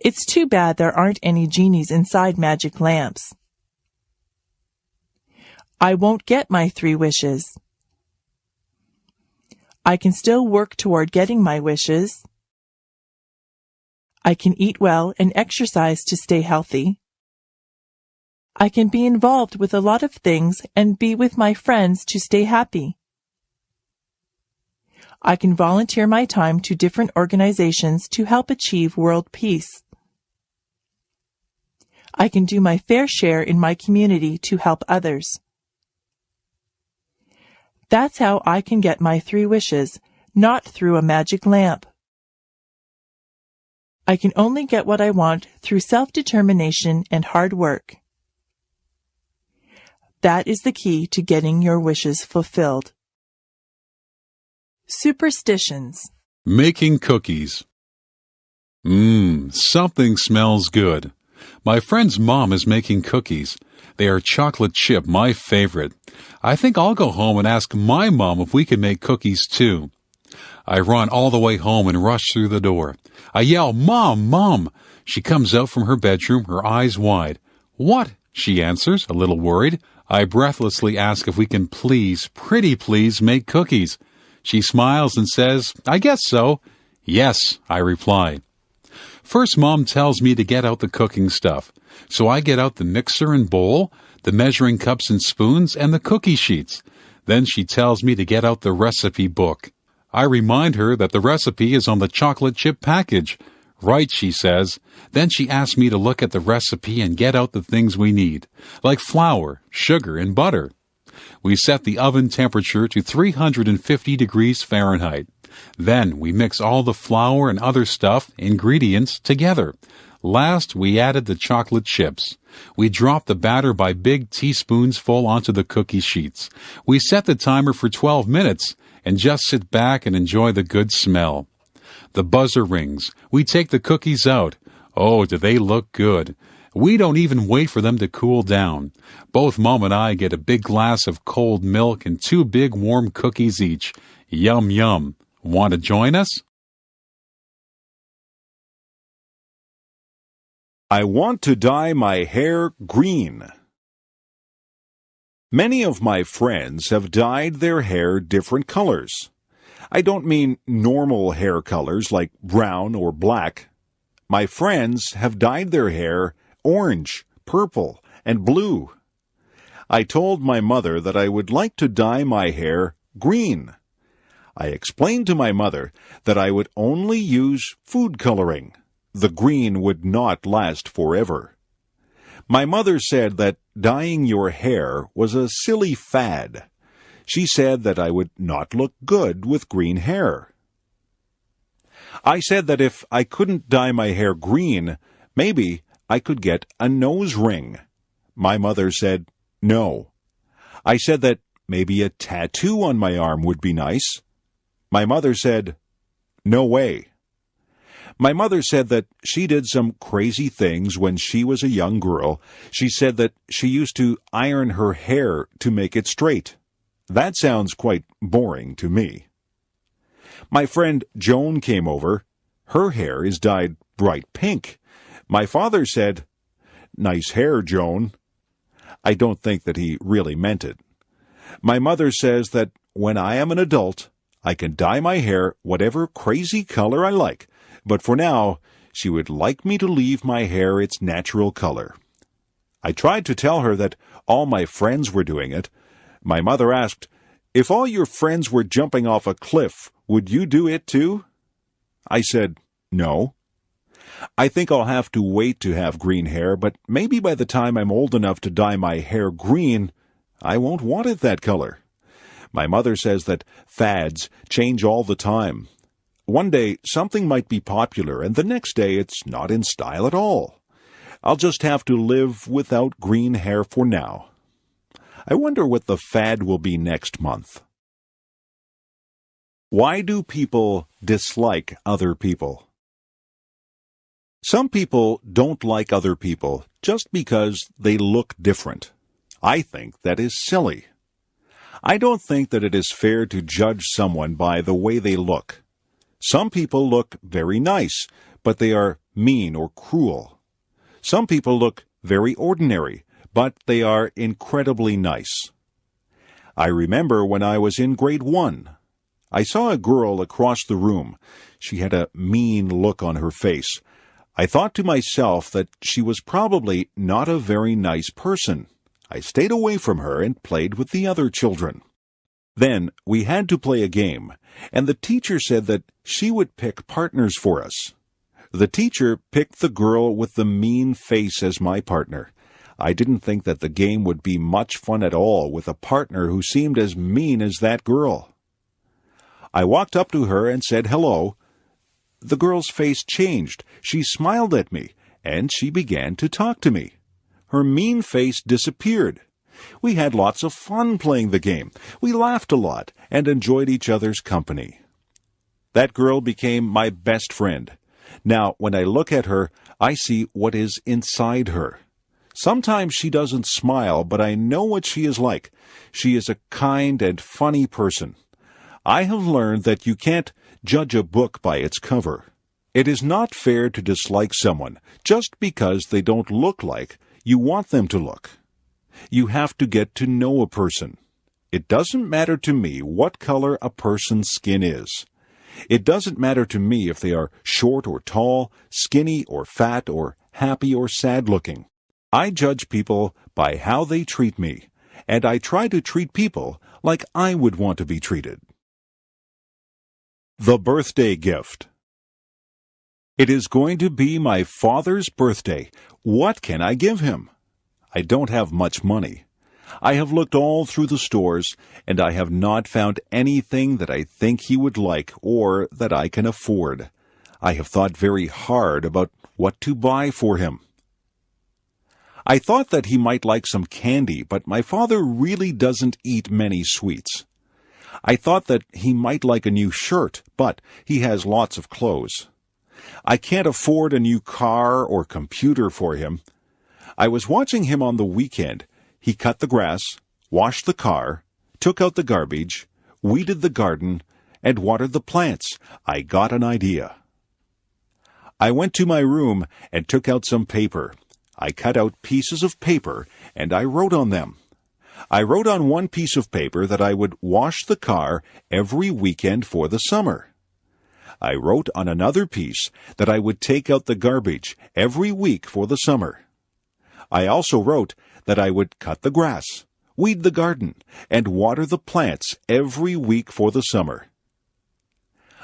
It's too bad there aren't any genies inside magic lamps. I won't get my 3 wishes. I can still work toward getting my wishes. I can eat well and exercise to stay healthy. I can be involved with a lot of things and be with my friends to stay happy. I can volunteer my time to different organizations to help achieve world peace. I can do my fair share in my community to help others. That's how I can get my 3 wishes, not through a magic lamp. I can only get what I want through self-determination and hard work. That is the key to getting your wishes fulfilled. Superstitions. Making cookies. Something smells good. My friend's mom is making cookies. They are chocolate chip, my favorite. I think I'll go home and ask my mom if we can make cookies too. I run all the way home and rush through the door. I yell, "Mom, Mom!" She comes out from her bedroom, her eyes wide. "What?" she answers, a little worried. I breathlessly ask if we can pretty please, make cookies. She smiles and says, "I guess so." "Yes," I reply. First, Mom tells me to get out the cooking stuff. So I get out the mixer and bowl, the measuring cups and spoons, and the cookie sheets. Then she tells me to get out the recipe book. I remind her that the recipe is on the chocolate chip package. "Right," she says. Then she asks me to look at the recipe and get out the things we need, like flour, sugar, and butter. We set the oven temperature to 350 degrees Fahrenheit. Then we mix all the flour and other ingredients together. Last, we added the chocolate chips. We dropped the batter by big teaspoons full onto the cookie sheets. We set the timer for 12 minutes and just sit back and enjoy the good smell. The buzzer rings. We take the cookies out. Oh, do they look good. We don't even wait for them to cool down. Both Mom and I get a big glass of cold milk and 2 big warm cookies each. Yum, yum. Want to join us? I want to dye my hair green. Many of my friends have dyed their hair different colors. I don't mean normal hair colors like brown or black. My friends have dyed their hair orange, purple, and blue. I told my mother that I would like to dye my hair green. I explained to my mother that I would only use food coloring. The green would not last forever. My mother said that dyeing your hair was a silly fad. She said that I would not look good with green hair. I said that if I couldn't dye my hair green, maybe I could get a nose ring. My mother said no. I said that maybe a tattoo on my arm would be nice. My mother said, "No way." My mother said that she did some crazy things when she was a young girl. She said that she used to iron her hair to make it straight. That sounds quite boring to me. My friend Joan came over. Her hair is dyed bright pink. My father said, "Nice hair, Joan." I don't think that he really meant it. My mother says that when I am an adult, I can dye my hair whatever crazy color I like, but for now, she would like me to leave my hair its natural color. I tried to tell her that all my friends were doing it. My mother asked, "If all your friends were jumping off a cliff, would you do it too?" I said, "No." I think I'll have to wait to have green hair, but maybe by the time I'm old enough to dye my hair green, I won't want it that color. My mother says that fads change all the time. One day, something might be popular, and the next day it's not in style at all. I'll just have to live without green hair for now. I wonder what the fad will be next month. Why do people dislike other people? Some people don't like other people just because they look different. I think that is silly. I don't think that it is fair to judge someone by the way they look. Some people look very nice, but they are mean or cruel. Some people look very ordinary, but they are incredibly nice. I remember when I was in grade 1. I saw a girl across the room. She had a mean look on her face. I thought to myself that she was probably not a very nice person. I stayed away from her and played with the other children. Then we had to play a game, and the teacher said that she would pick partners for us. The teacher picked the girl with the mean face as my partner. I didn't think that the game would be much fun at all with a partner who seemed as mean as that girl. I walked up to her and said hello. The girl's face changed. She smiled at me, and she began to talk to me. Her mean face disappeared. We had lots of fun playing the game. We laughed a lot and enjoyed each other's company. That girl became my best friend. Now, when I look at her, I see what is inside her. Sometimes she doesn't smile, but I know what she is like. She is a kind and funny person. I have learned that you can't judge a book by its cover. It is not fair to dislike someone just because they don't look like you want them to look. You have to get to know a person. It doesn't matter to me what color a person's skin is. It doesn't matter to me if they are short or tall, skinny or fat, or happy or sad-looking. I judge people by how they treat me, and I try to treat people like I would want to be treated. The birthday gift. It is going to be my father's birthday. What can I give him? I don't have much money. I have looked all through the stores, and I have not found anything that I think he would like or that I can afford. I have thought very hard about what to buy for him. I thought that he might like some candy, but my father really doesn't eat many sweets. I thought that he might like a new shirt, but he has lots of clothes. I can't afford a new car or computer for him. I was watching him on the weekend. He cut the grass, washed the car, took out the garbage, weeded the garden, and watered the plants. I got an idea. I went to my room and took out some paper. I cut out pieces of paper, and I wrote on them. I wrote on one piece of paper that I would wash the car every weekend for the summer. I wrote on another piece that I would take out the garbage every week for the summer. I also wrote that I would cut the grass, weed the garden, and water the plants every week for the summer.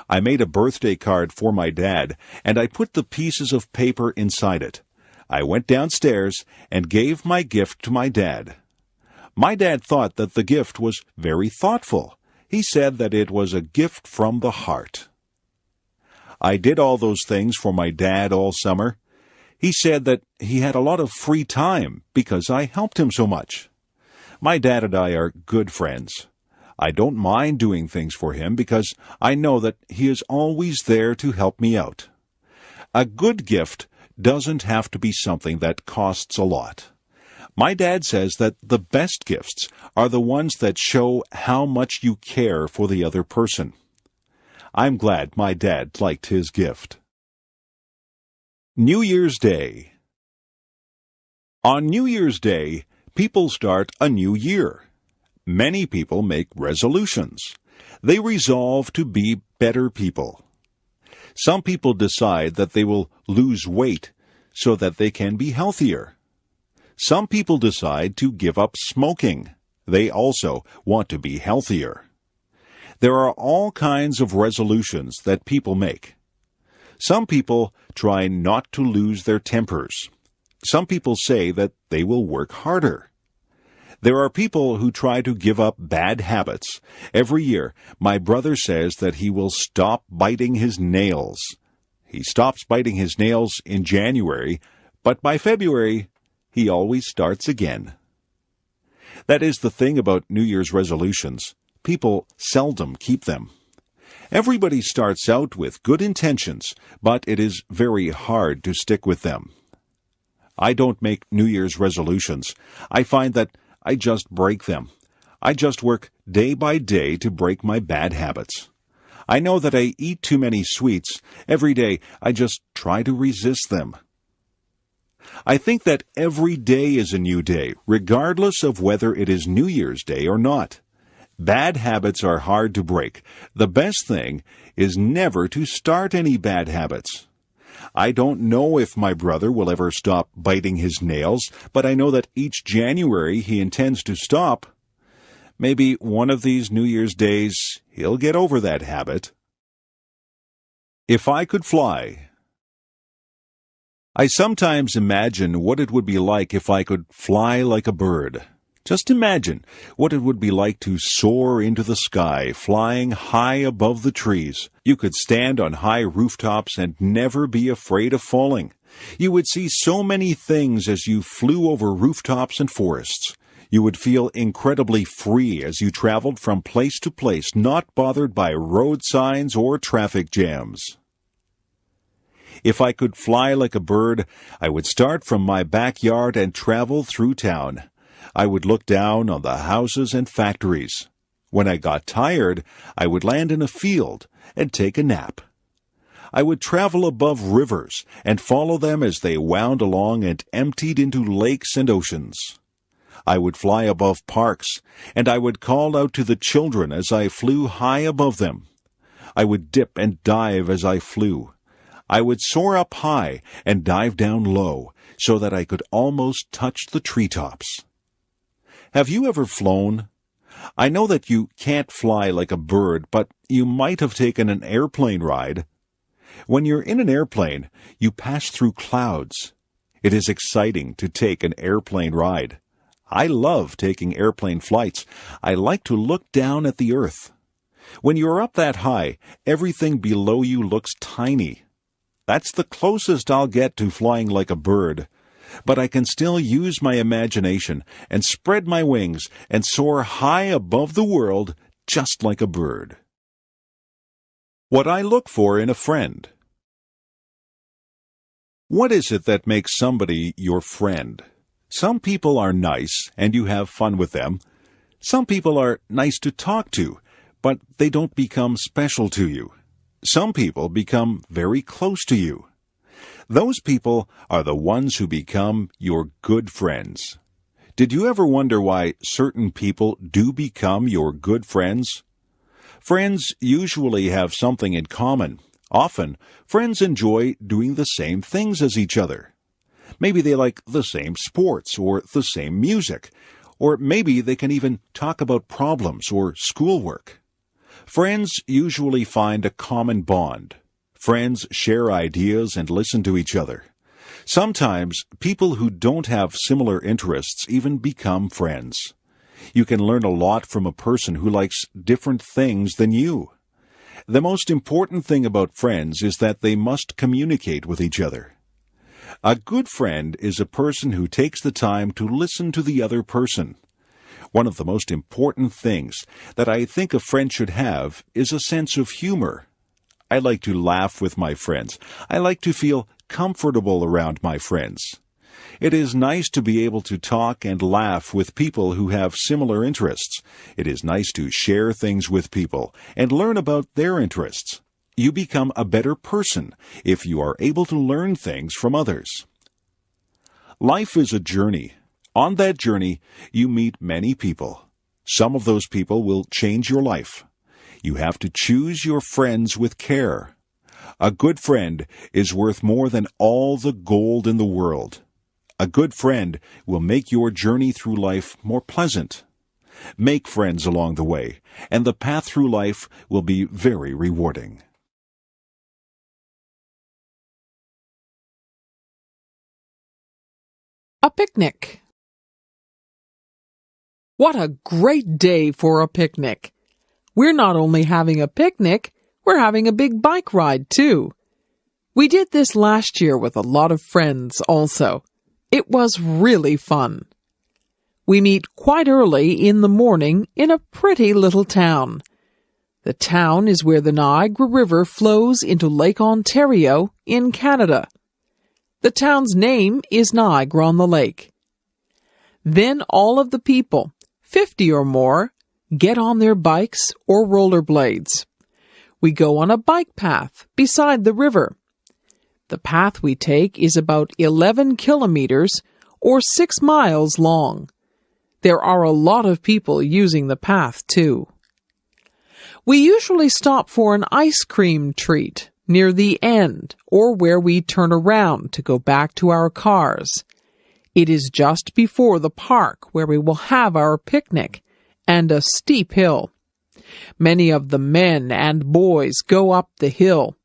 I made a birthday card for my dad, and I put the pieces of paper inside it. I went downstairs and gave my gift to my dad. My dad thought that the gift was very thoughtful. He said that it was a gift from the heart. I did all those things for my dad all summer. He said that he had a lot of free time because I helped him so much. My dad and I are good friends. I don't mind doing things for him because I know that he is always there to help me out. A good gift doesn't have to be something that costs a lot. My dad says that the best gifts are the ones that show how much you care for the other person. I'm glad my dad liked his gift. New Year's Day. On New Year's Day, people start a new year. Many people make resolutions. They resolve to be better people. Some people decide that they will lose weight so that they can be healthier. Some people decide to give up smoking. They also want to be healthier. There are all kinds of resolutions that people make. Some people try not to lose their tempers. Some people say that they will work harder. There are people who try to give up bad habits. Every year, my brother says that he will stop biting his nails. He stops biting his nails in January, but by February, he always starts again. That is the thing about New Year's resolutions. People seldom keep them. Everybody starts out with good intentions, but it is very hard to stick with them. I don't make New Year's resolutions. I find that I just break them. I just work day by day to break my bad habits. I know that I eat too many sweets. Every day I just try to resist them. I think that every day is a new day, regardless of whether it is New Year's Day or not. Bad habits are hard to break. The best thing is never to start any bad habits. I don't know if my brother will ever stop biting his nails, but I know that each January he intends to stop. Maybe one of these New Year's days he'll get over that habit. If I could fly. I sometimes imagine what it would be like if I could fly like a bird. Just imagine what it would be like to soar into the sky, flying high above the trees. You could stand on high rooftops and never be afraid of falling. You would see so many things as you flew over rooftops and forests. You would feel incredibly free as you traveled from place to place, not bothered by road signs or traffic jams. If I could fly like a bird, I would start from my backyard and travel through town. I would look down on the houses and factories. When I got tired, I would land in a field and take a nap. I would travel above rivers and follow them as they wound along and emptied into lakes and oceans. I would fly above parks, and I would call out to the children as I flew high above them. I would dip and dive as I flew. I would soar up high and dive down low so that I could almost touch the treetops. Have you ever flown? I know that you can't fly like a bird, but you might have taken an airplane ride. When you're in an airplane, you pass through clouds. It is exciting to take an airplane ride. I love taking airplane flights. I like to look down at the earth. When you're up that high, everything below you looks tiny. That's the closest I'll get to flying like a bird. But I can still use my imagination and spread my wings and soar high above the world just like a bird. What I look for in a friend. What is it that makes somebody your friend? Some people are nice and you have fun with them. Some people are nice to talk to, but they don't become special to you. Some people become very close to you. Those people are the ones who become your good friends. Did you ever wonder why certain people do become your good friends? Friends usually have something in common. Often, friends enjoy doing the same things as each other. Maybe they like the same sports or the same music, or maybe they can even talk about problems or schoolwork. Friends usually find a common bond. Friends share ideas and listen to each other. Sometimes people who don't have similar interests even become friends. You can learn a lot from a person who likes different things than you. The most important thing about friends is that they must communicate with each other. A good friend is a person who takes the time to listen to the other person. One of the most important things that I think a friend should have is a sense of humor. I like to laugh with my friends. I like to feel comfortable around my friends. It is nice to be able to talk and laugh with people who have similar interests. It is nice to share things with people and learn about their interests. You become a better person if you are able to learn things from others. Life is a journey. On that journey, you meet many people. Some of those people will change your life. You have to choose your friends with care. A good friend is worth more than all the gold in the world. A good friend will make your journey through life more pleasant. Make friends along the way, and the path through life will be very rewarding. A picnic. What a great day for a picnic! We're not only having a picnic, we're having a big bike ride too. We did this last year with a lot of friends also. It was really fun. We meet quite early in the morning in a pretty little town. The town is where the Niagara River flows into Lake Ontario in Canada. The town's name is Niagara-on-the-Lake. Then all of the people, 50 or more, get on their bikes or rollerblades. We go on a bike path beside the river. The path we take is about 11 kilometers or 6 miles long. There are a lot of people using the path too. We usually stop for an ice cream treat near the end or where we turn around to go back to our cars. It is just before the park where we will have our picnic and a steep hill. Many of the men and boys go up the hill.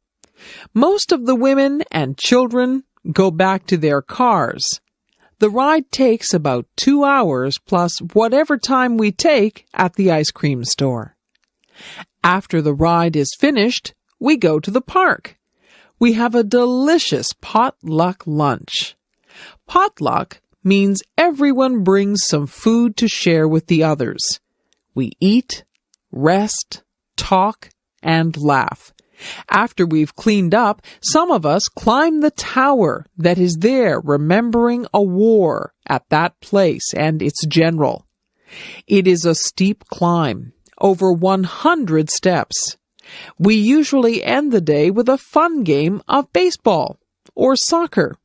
Most of the women and children go back to their cars. The ride takes about 2 hours plus whatever time we take at the ice cream store. After the ride is finished, we go to the park. We have a delicious potluck lunch. Potluck means everyone brings some food to share with the others. We eat, rest, talk, and laugh. After we've cleaned up, some of us climb the tower that is there remembering a war at that place and its general. It is a steep climb, over 100 steps. We usually end the day with a fun game of baseball or soccer.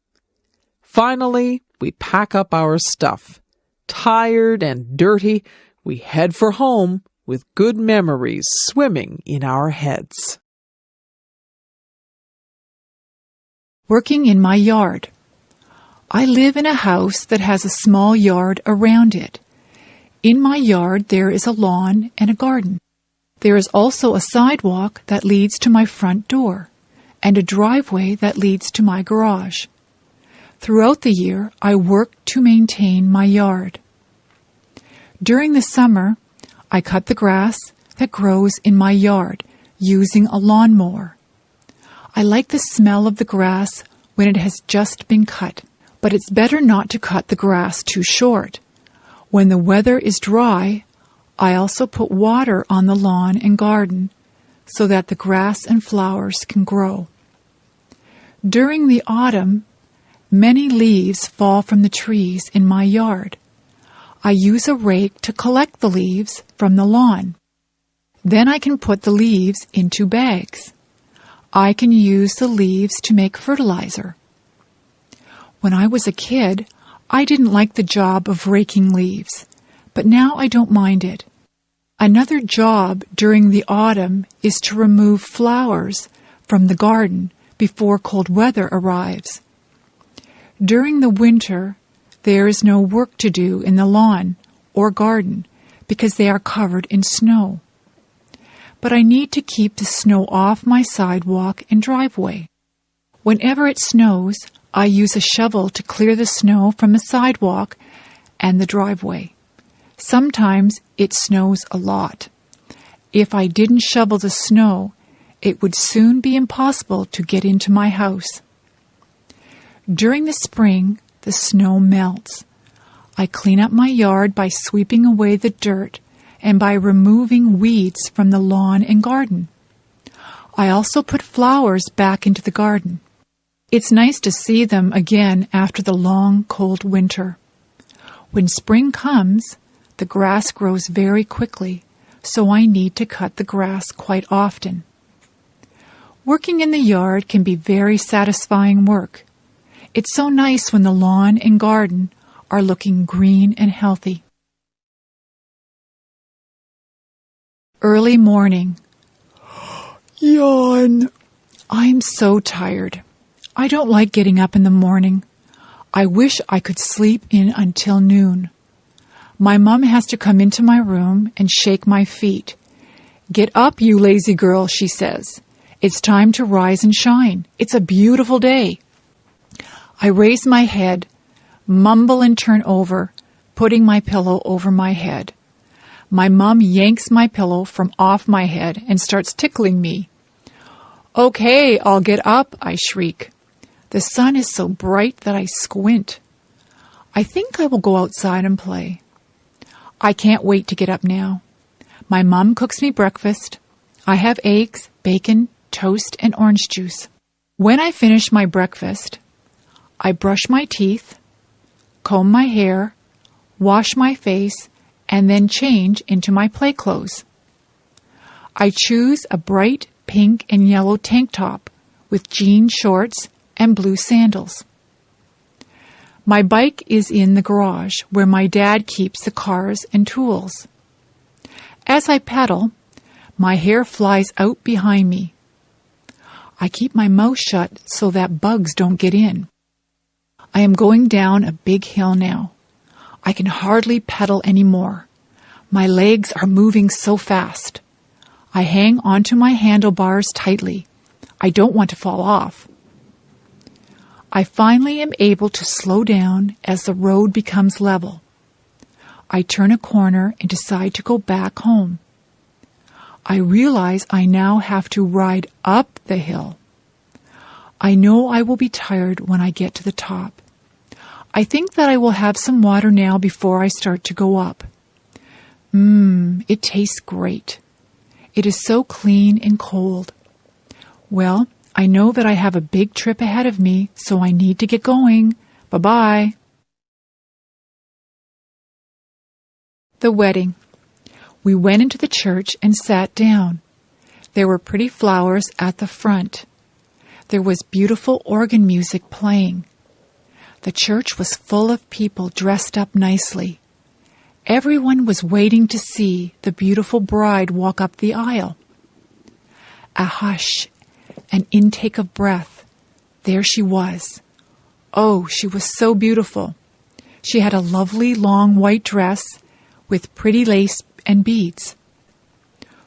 Finally, we pack up our stuff. Tired and dirty, we head for home with good memories swimming in our heads. Working in my yard. I live in a house that has a small yard around it. In my yard there is a lawn and a garden. There is also a sidewalk that leads to my front door and a driveway that leads to my garage. Throughout the year, I work to maintain my yard. During the summer, I cut the grass that grows in my yard using a lawnmower. I like the smell of the grass when it has just been cut, but it's better not to cut the grass too short. When the weather is dry, I also put water on the lawn and garden so that the grass and flowers can grow. During the autumn, many leaves fall from the trees in my yard. I use a rake to collect the leaves from the lawn. Then I can put the leaves into bags. I can use the leaves to make fertilizer. When I was a kid, I didn't like the job of raking leaves, but now I don't mind it. Another job during the autumn is to remove flowers from the garden before cold weather arrives. During the winter, there is no work to do in the lawn or garden because they are covered in snow. But I need to keep the snow off my sidewalk and driveway. Whenever it snows, I use a shovel to clear the snow from the sidewalk and the driveway. Sometimes it snows a lot. If I didn't shovel the snow, it would soon be impossible to get into my house. During the spring, the snow melts. I clean up my yard by sweeping away the dirt and by removing weeds from the lawn and garden. I also put flowers back into the garden. It's nice to see them again after the long, cold winter. When spring comes, the grass grows very quickly, so I need to cut the grass quite often. Working in the yard can be very satisfying work. It's so nice when the lawn and garden are looking green and healthy. Early morning. Yawn. I'm so tired. I don't like getting up in the morning. I wish I could sleep in until noon. My mom has to come into my room and shake my feet. Get up, you lazy girl, she says. It's time to rise and shine. It's a beautiful day. I raise my head, mumble and turn over, putting my pillow over my head. My mom yanks my pillow from off my head and starts tickling me. Okay, I'll get up, I shriek. The sun is so bright that I squint. I think I will go outside and play. I can't wait to get up now. My mom cooks me breakfast. I have eggs, bacon, toast, and orange juice. When I finish my breakfast, I brush my teeth, comb my hair, wash my face, and then change into my play clothes. I choose a bright pink and yellow tank top with jean shorts and blue sandals. My bike is in the garage where my dad keeps the cars and tools. As I pedal, my hair flies out behind me. I keep my mouth shut so that bugs don't get in. I am going down a big hill now. I can hardly pedal anymore. My legs are moving so fast. I hang onto my handlebars tightly. I don't want to fall off. I finally am able to slow down as the road becomes level. I turn a corner and decide to go back home. I realize I now have to ride up the hill. I know I will be tired when I get to the top. I think that I will have some water now before I start to go up. It tastes great. It is so clean and cold. Well, I know that I have a big trip ahead of me, so I need to get going. Bye-bye. The wedding. We went into the church and sat down. There were pretty flowers at the front. There was beautiful organ music playing. The church was full of people dressed up nicely. Everyone was waiting to see the beautiful bride walk up the aisle. A hush, an intake of breath. There she was. Oh, she was so beautiful. She had a lovely long white dress with pretty lace and beads.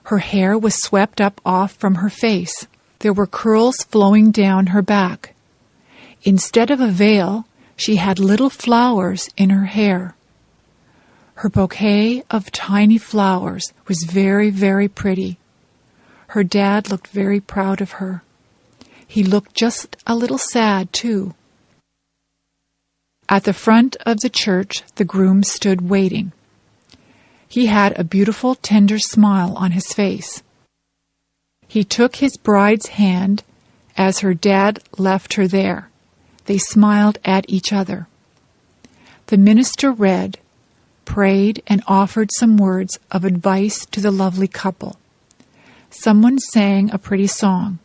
Her hair was swept up off from her face. There were curls flowing down her back. Instead of a veil, she had little flowers in her hair. Her bouquet of tiny flowers was very, very pretty. Her dad looked very proud of her. He looked just a little sad, too. At the front of the church, the groom stood waiting. He had a beautiful, tender smile on his face. He took his bride's hand as her dad left her there. They smiled at each other. The minister read, prayed, and offered some words of advice to the lovely couple. Someone sang a pretty song.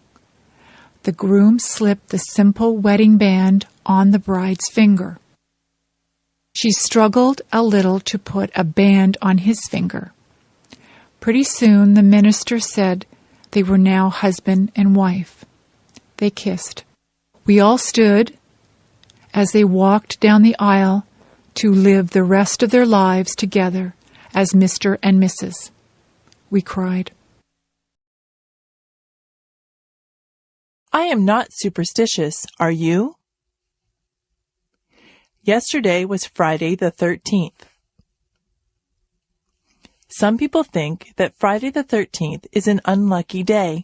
The groom slipped the simple wedding band on the bride's finger. She struggled a little to put a band on his finger. Pretty soon the minister said they were now husband and wife. They kissed. We all stood as they walked down the aisle to live the rest of their lives together as Mr. and Mrs. We cried. I am not superstitious, are you? Yesterday was Friday the 13th. Some people think that Friday the 13th is an unlucky day.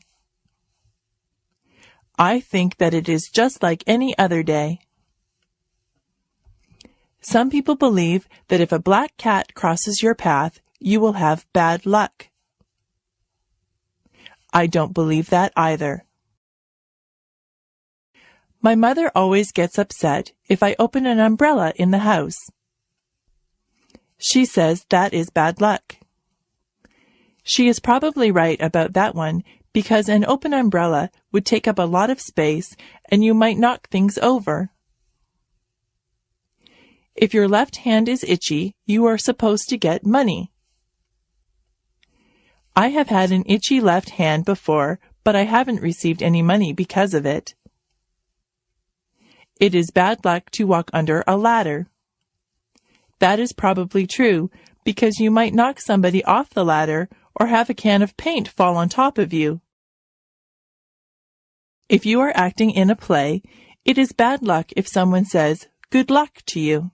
I think that it is just like any other day. Some people believe that if a black cat crosses your path, you will have bad luck. I don't believe that either. My mother always gets upset if I open an umbrella in the house. She says that is bad luck. She is probably right about that one because an open umbrella would take up a lot of space and you might knock things over. If your left hand is itchy, you are supposed to get money. I have had an itchy left hand before, but I haven't received any money because of it. It is bad luck to walk under a ladder. That is probably true because you might knock somebody off the ladder or have a can of paint fall on top of you. If you are acting in a play, it is bad luck if someone says, "Good luck" to you.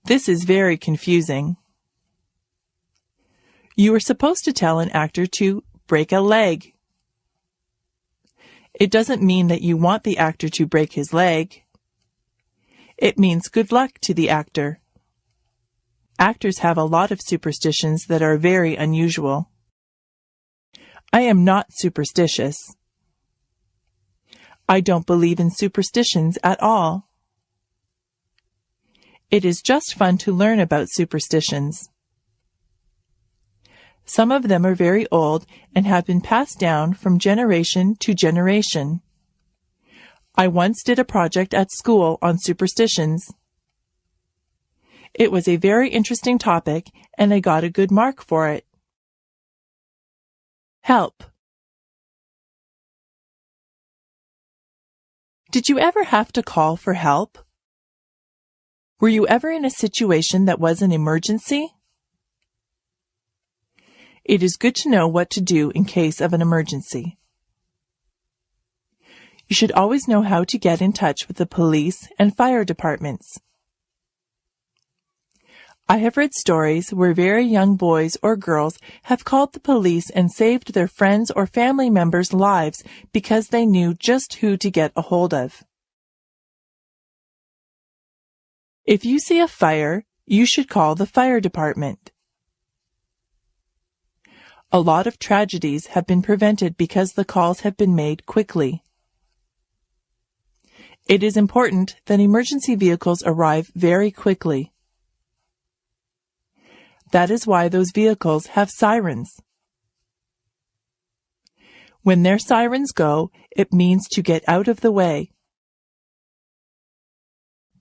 This is very confusing. You are supposed to tell an actor to break a leg. It doesn't mean that you want the actor to break his leg. It means good luck to the actor. Actors have a lot of superstitions that are very unusual. I am not superstitious. I don't believe in superstitions at all. It is just fun to learn about superstitions. Some of them are very old and have been passed down from generation to generation. I once did a project at school on superstitions. It was a very interesting topic, and I got a good mark for it. Help. Did you ever have to call for help? Were you ever in a situation that was an emergency? It is good to know what to do in case of an emergency. You should always know how to get in touch with the police and fire departments. I have read stories where very young boys or girls have called the police and saved their friends' or family members' lives because they knew just who to get a hold of. If you see a fire, you should call the fire department. A lot of tragedies have been prevented because the calls have been made quickly. It is important that emergency vehicles arrive very quickly. That is why those vehicles have sirens. When their sirens go, it means to get out of the way.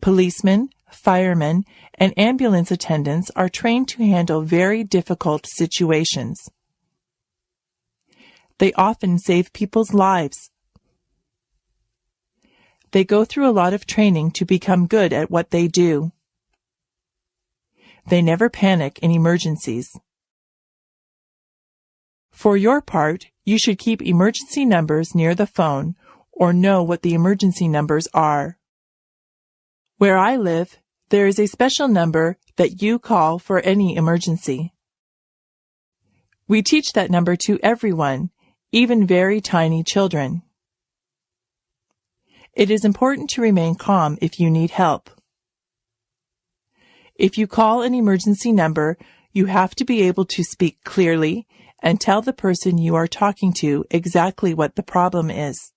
Policemen, firemen, and ambulance attendants are trained to handle very difficult situations. They often save people's lives. They go through a lot of training to become good at what they do. They never panic in emergencies. For your part, you should keep emergency numbers near the phone or know what the emergency numbers are. Where I live, there is a special number that you call for any emergency. We teach that number to everyone, even very tiny children. It is important to remain calm if you need help. If you call an emergency number, you have to be able to speak clearly and tell the person you are talking to exactly what the problem is.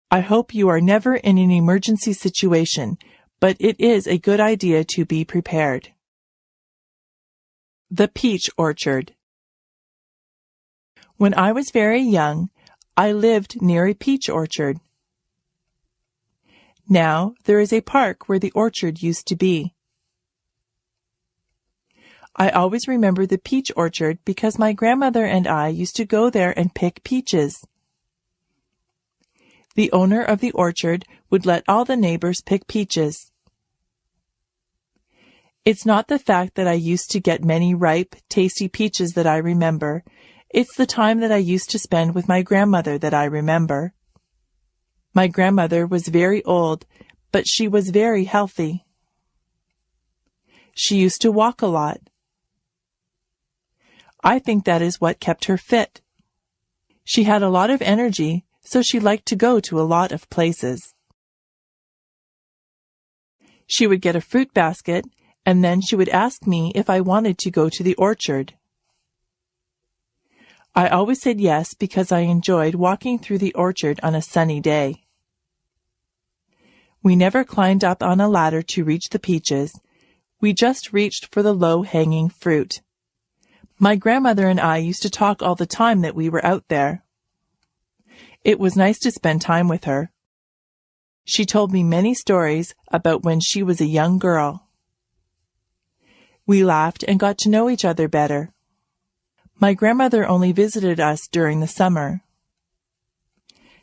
I hope you are never in an emergency situation, but it is a good idea to be prepared. The peach orchard. When I was very young, I lived near a peach orchard. Now there is a park where the orchard used to be. I always remember the peach orchard because my grandmother and I used to go there and pick peaches. The owner of the orchard would let all the neighbors pick peaches. It's not the fact that I used to get many ripe, tasty peaches that I remember. It's the time that I used to spend with my grandmother that I remember. My grandmother was very old, but she was very healthy. She used to walk a lot. I think that is what kept her fit. She had a lot of energy, so she liked to go to a lot of places. She would get a fruit basket, and then she would ask me if I wanted to go to the orchard. I always said yes because I enjoyed walking through the orchard on a sunny day. We never climbed up on a ladder to reach the peaches. We just reached for the low-hanging fruit. My grandmother and I used to talk all the time that we were out there. It was nice to spend time with her. She told me many stories about when she was a young girl. We laughed and got to know each other better. My grandmother only visited us during the summer.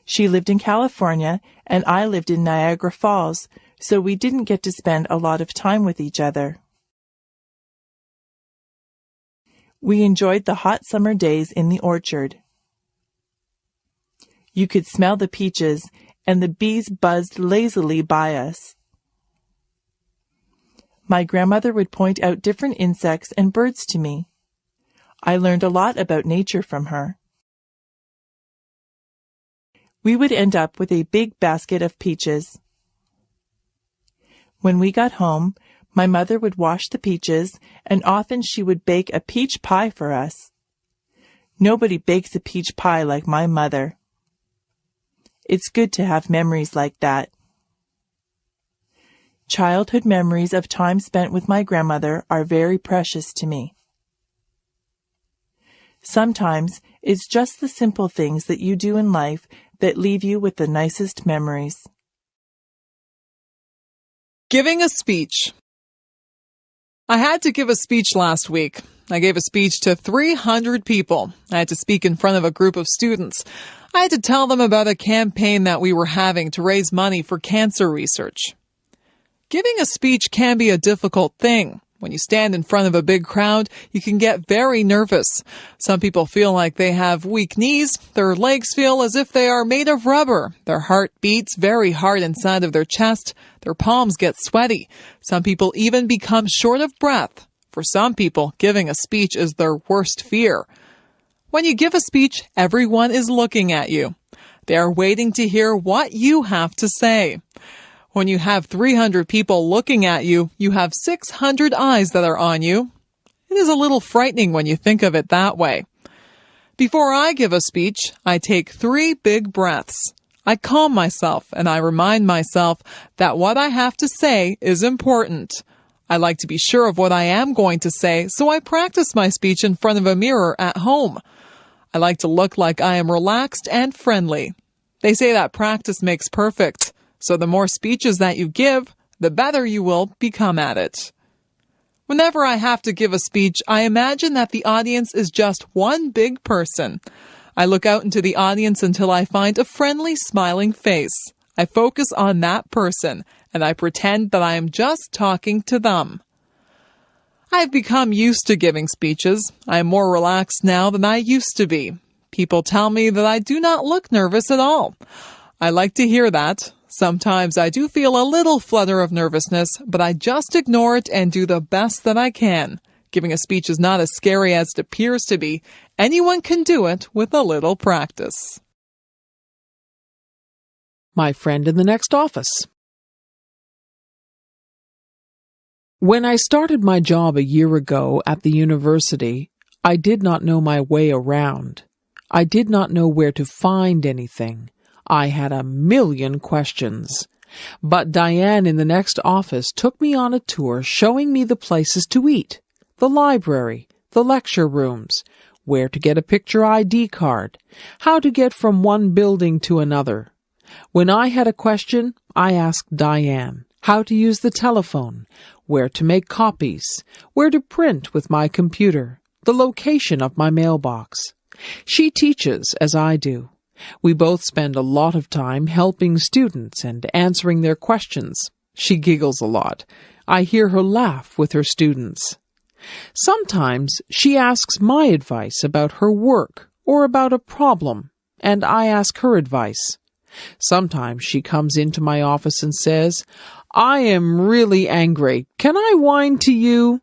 She lived in California and I lived in Niagara Falls, so we didn't get to spend a lot of time with each other. We enjoyed the hot summer days in the orchard. You could smell the peaches, and the bees buzzed lazily by us. My grandmother would point out different insects and birds to me. I learned a lot about nature from her. We would end up with a big basket of peaches. When we got home, my mother would wash the peaches, and often she would bake a peach pie for us. Nobody bakes a peach pie like my mother. It's good to have memories like that. Childhood memories of time spent with my grandmother are very precious to me. Sometimes it's just the simple things that you do in life that leave you with the nicest memories. Giving a speech. I had to give a speech last week. I gave a speech to 300 people. I had to speak in front of a group of students. I had to tell them about a campaign that we were having to raise money for cancer research. Giving a speech can be a difficult thing. When you stand in front of a big crowd, you can get very nervous. Some people feel like they have weak knees. Their legs feel as if they are made of rubber. Their heart beats very hard inside of their chest. Their palms get sweaty. Some people even become short of breath. For some people, giving a speech is their worst fear. When you give a speech, everyone is looking at you. They are waiting to hear what you have to say. When you have 300 people looking at you, you have 600 eyes that are on you. It is a little frightening when you think of it that way. Before I give a speech, I take 3 big breaths. I calm myself and I remind myself that what I have to say is important. I like to be sure of what I am going to say, so I practice my speech in front of a mirror at home. I like to look like I am relaxed and friendly. They say that practice makes perfect. So the more speeches that you give, the better you will become at it. Whenever I have to give a speech, I imagine that the audience is just one big person. I look out into the audience until I find a friendly, smiling face. I focus on that person, and I pretend that I am just talking to them. I have become used to giving speeches. I am more relaxed now than I used to be. People tell me that I do not look nervous at all. I like to hear that. Sometimes I do feel a little flutter of nervousness, but I just ignore it and do the best that I can. Giving a speech is not as scary as it appears to be. Anyone can do it with a little practice. My friend in the next office. When I started my job a year ago at the university, I did not know my way around. I did not know where to find anything. I had a million questions. But Diane in the next office took me on a tour showing me the places to eat, the library, the lecture rooms, where to get a picture ID card, how to get from one building to another. When I had a question, I asked Diane how to use the telephone, where to make copies, where to print with my computer, the location of my mailbox. She teaches as I do. We both spend a lot of time helping students and answering their questions. She giggles a lot. I hear her laugh with her students. Sometimes she asks my advice about her work or about a problem, and I ask her advice. Sometimes she comes into my office and says, "I am really angry. Can I whine to you?"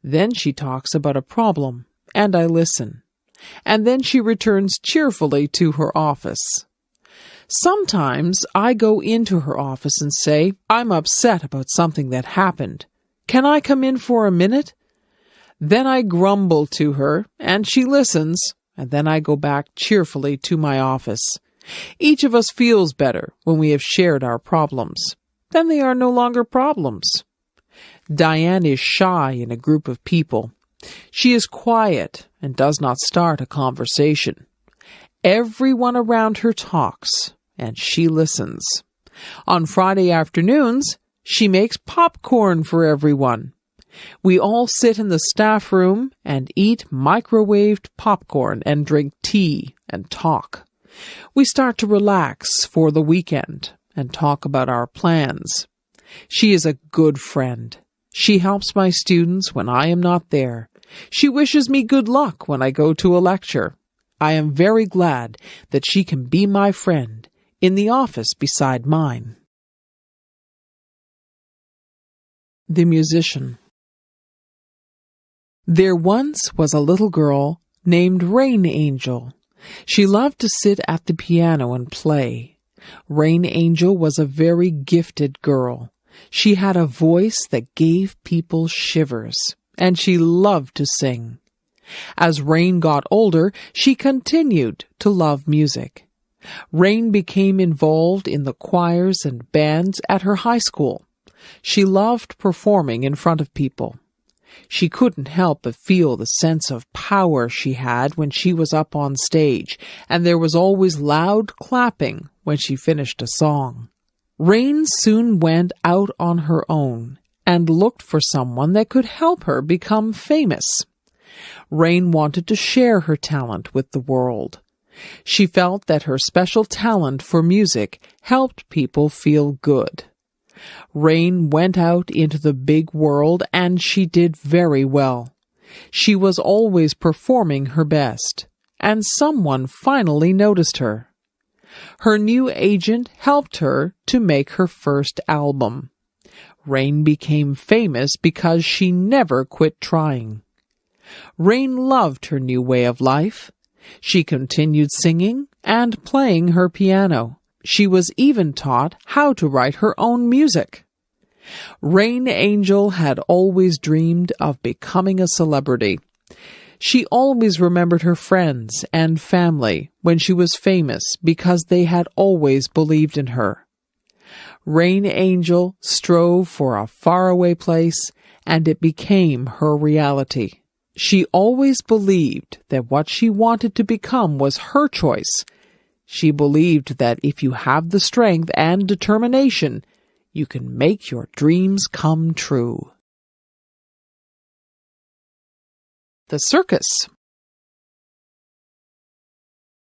Then she talks about a problem, and I listen. And then she returns cheerfully to her office. Sometimes I go into her office and say, "I'm upset about something that happened. Can I come in for a minute?" Then I grumble to her, and she listens, and then I go back cheerfully to my office. Each of us feels better when we have shared our problems. Then they are no longer problems. Diane is shy in a group of people. She is quiet and does not start a conversation. Everyone around her talks, and she listens. On Friday afternoons, she makes popcorn for everyone. We all sit in the staff room and eat microwaved popcorn and drink tea and talk. We start to relax for the weekend and talk about our plans. She is a good friend. She helps my students when I am not there. She wishes me good luck when I go to a lecture. I am very glad that she can be my friend in the office beside mine. The musician. There once was a little girl named Rain Angel. She loved to sit at the piano and play. Rain Angel was a very gifted girl. She had a voice that gave people shivers, and she loved to sing. As Rain got older, she continued to love music. Rain became involved in the choirs and bands at her high school. She loved performing in front of people. She couldn't help but feel the sense of power she had when she was up on stage, and there was always loud clapping when she finished a song. Rain soon went out on her own and looked for someone that could help her become famous. Rain wanted to share her talent with the world. She felt that her special talent for music helped people feel good. Rain went out into the big world, and she did very well. She was always performing her best, and someone finally noticed her. Her new agent helped her to make her first album. Rain became famous because she never quit trying. Rain loved her new way of life. She continued singing and playing her piano. She was even taught how to write her own music. Rain Angel had always dreamed of becoming a celebrity. She always remembered her friends and family when she was famous because they had always believed in her. Rain Angel strove for a faraway place, and it became her reality. She always believed that what she wanted to become was her choice. She believed that if you have the strength and determination, you can make your dreams come true. The circus.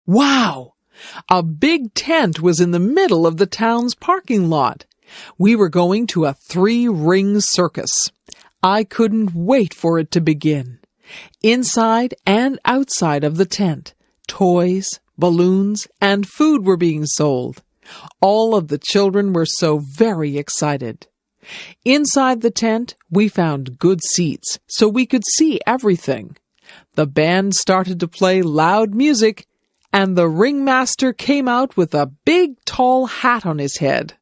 Wow! A big tent was in the middle of the town's parking lot. We were going to a 3-ring circus. I couldn't wait for it to begin. Inside and outside of the tent, toys, balloons, and food were being sold. All of the children were so very excited. Inside the tent, we found good seats so we could see everything. The band started to play loud music, and the ringmaster came out with a big tall hat on his head.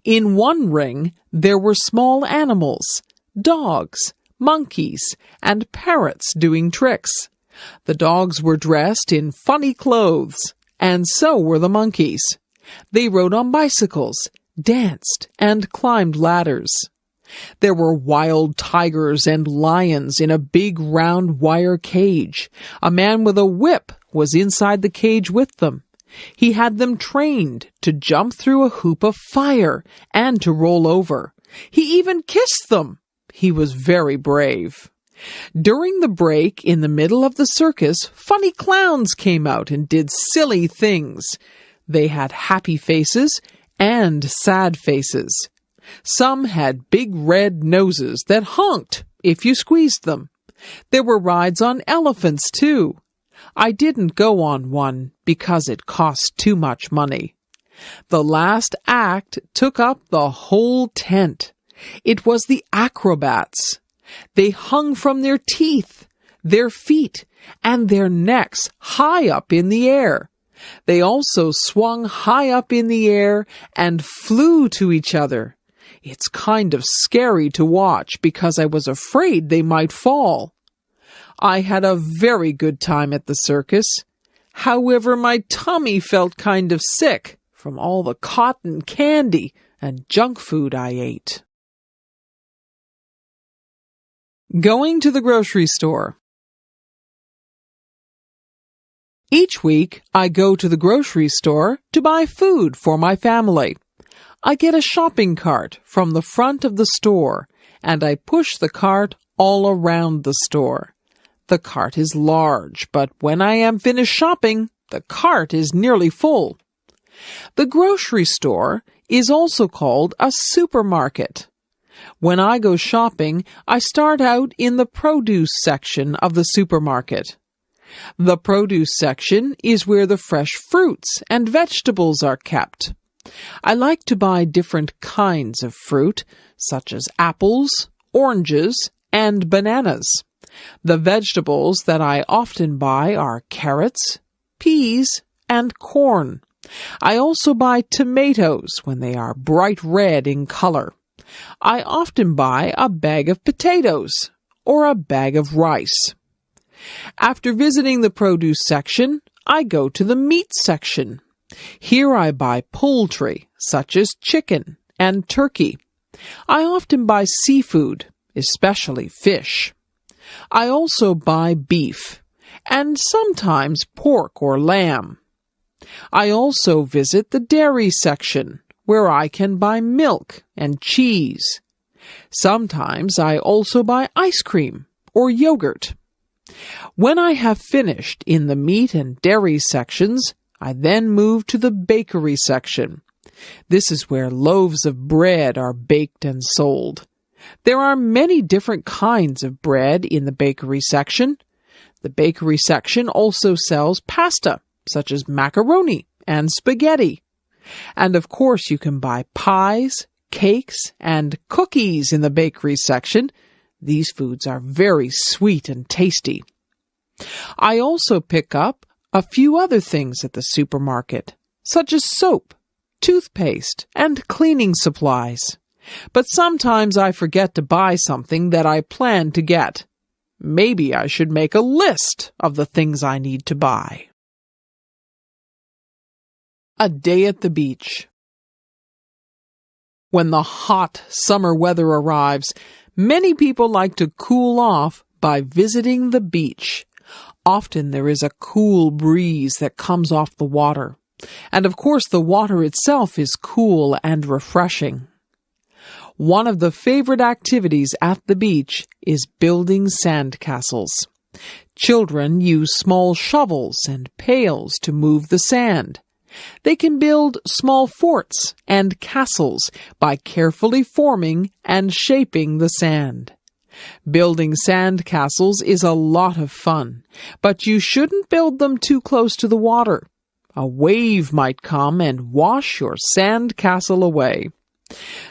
In one ring, there were small animals, dogs, monkeys, and parrots doing tricks. The dogs were dressed in funny clothes, and so were the monkeys. They rode on bicycles, danced, and climbed ladders. There were wild tigers and lions in a big round wire cage. A man with a whip was inside the cage with them. He had them trained to jump through a hoop of fire and to roll over. He even kissed them. He was very brave. During the break in the middle of the circus, funny clowns came out and did silly things. They had happy faces and sad faces. Some had big red noses that honked if you squeezed them. There were rides on elephants, too. I didn't go on one because it cost too much money. The last act took up the whole tent. It was the acrobats. They hung from their teeth, their feet, and their necks high up in the air. They also swung high up in the air and flew to each other. It's kind of scary to watch because I was afraid they might fall. I had a very good time at the circus. However, my tummy felt kind of sick from all the cotton candy and junk food I ate. Going to the grocery store. Each week, I go to the grocery store to buy food for my family. I get a shopping cart from the front of the store, and I push the cart all around the store. The cart is large, but when I am finished shopping, the cart is nearly full. The grocery store is also called a supermarket. When I go shopping, I start out in the produce section of the supermarket. The produce section is where the fresh fruits and vegetables are kept. I like to buy different kinds of fruit, such as apples, oranges, and bananas. The vegetables that I often buy are carrots, peas, and corn. I also buy tomatoes when they are bright red in color. I often buy a bag of potatoes or a bag of rice. After visiting the produce section, I go to the meat section. Here I buy poultry, such as chicken and turkey. I often buy seafood, especially fish. I also buy beef, and sometimes pork or lamb. I also visit the dairy section, where I can buy milk and cheese. Sometimes I also buy ice cream or yogurt. When I have finished in the meat and dairy sections, I then move to the bakery section. This is where loaves of bread are baked and sold. There are many different kinds of bread in the bakery section. The bakery section also sells pasta, such as macaroni and spaghetti. And of course you can buy pies, cakes, and cookies in the bakery section. These foods are very sweet and tasty. I also pick up a few other things at the supermarket, such as soap, toothpaste, and cleaning supplies. But sometimes I forget to buy something that I plan to get. Maybe I should make a list of the things I need to buy. A day at the beach. When the hot summer weather arrives, many people like to cool off by visiting the beach. Often there is a cool breeze that comes off the water. And of course the water itself is cool and refreshing. One of the favorite activities at the beach is building sandcastles. Children use small shovels and pails to move the sand. They can build small forts and castles by carefully forming and shaping the sand. Building sandcastles is a lot of fun, but you shouldn't build them too close to the water. A wave might come and wash your sandcastle away.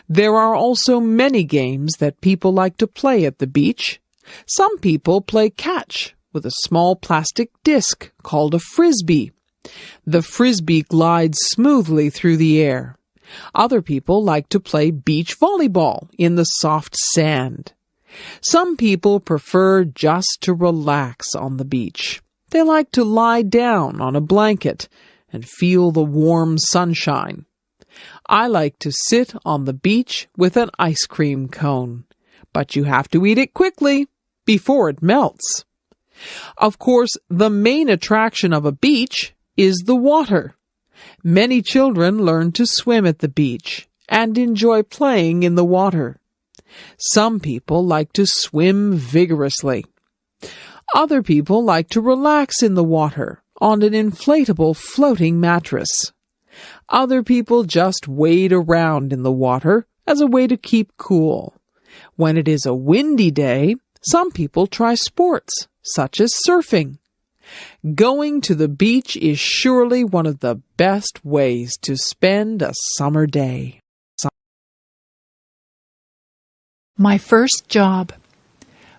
There are also many games that people like to play at the beach. Some people play catch with a small plastic disc called a frisbee. The frisbee glides smoothly through the air. Other people like to play beach volleyball in the soft sand. Some people prefer just to relax on the beach. They like to lie down on a blanket and feel the warm sunshine. I like to sit on the beach with an ice cream cone, but you have to eat it quickly before it melts. Of course, the main attraction of a beach is the water. Many children learn to swim at the beach and enjoy playing in the water. Some people like to swim vigorously. Other people like to relax in the water on an inflatable floating mattress. Other people just wade around in the water as a way to keep cool. When it is a windy day, some people try sports, such as surfing. Going to the beach is surely one of the best ways to spend a summer day. My first job.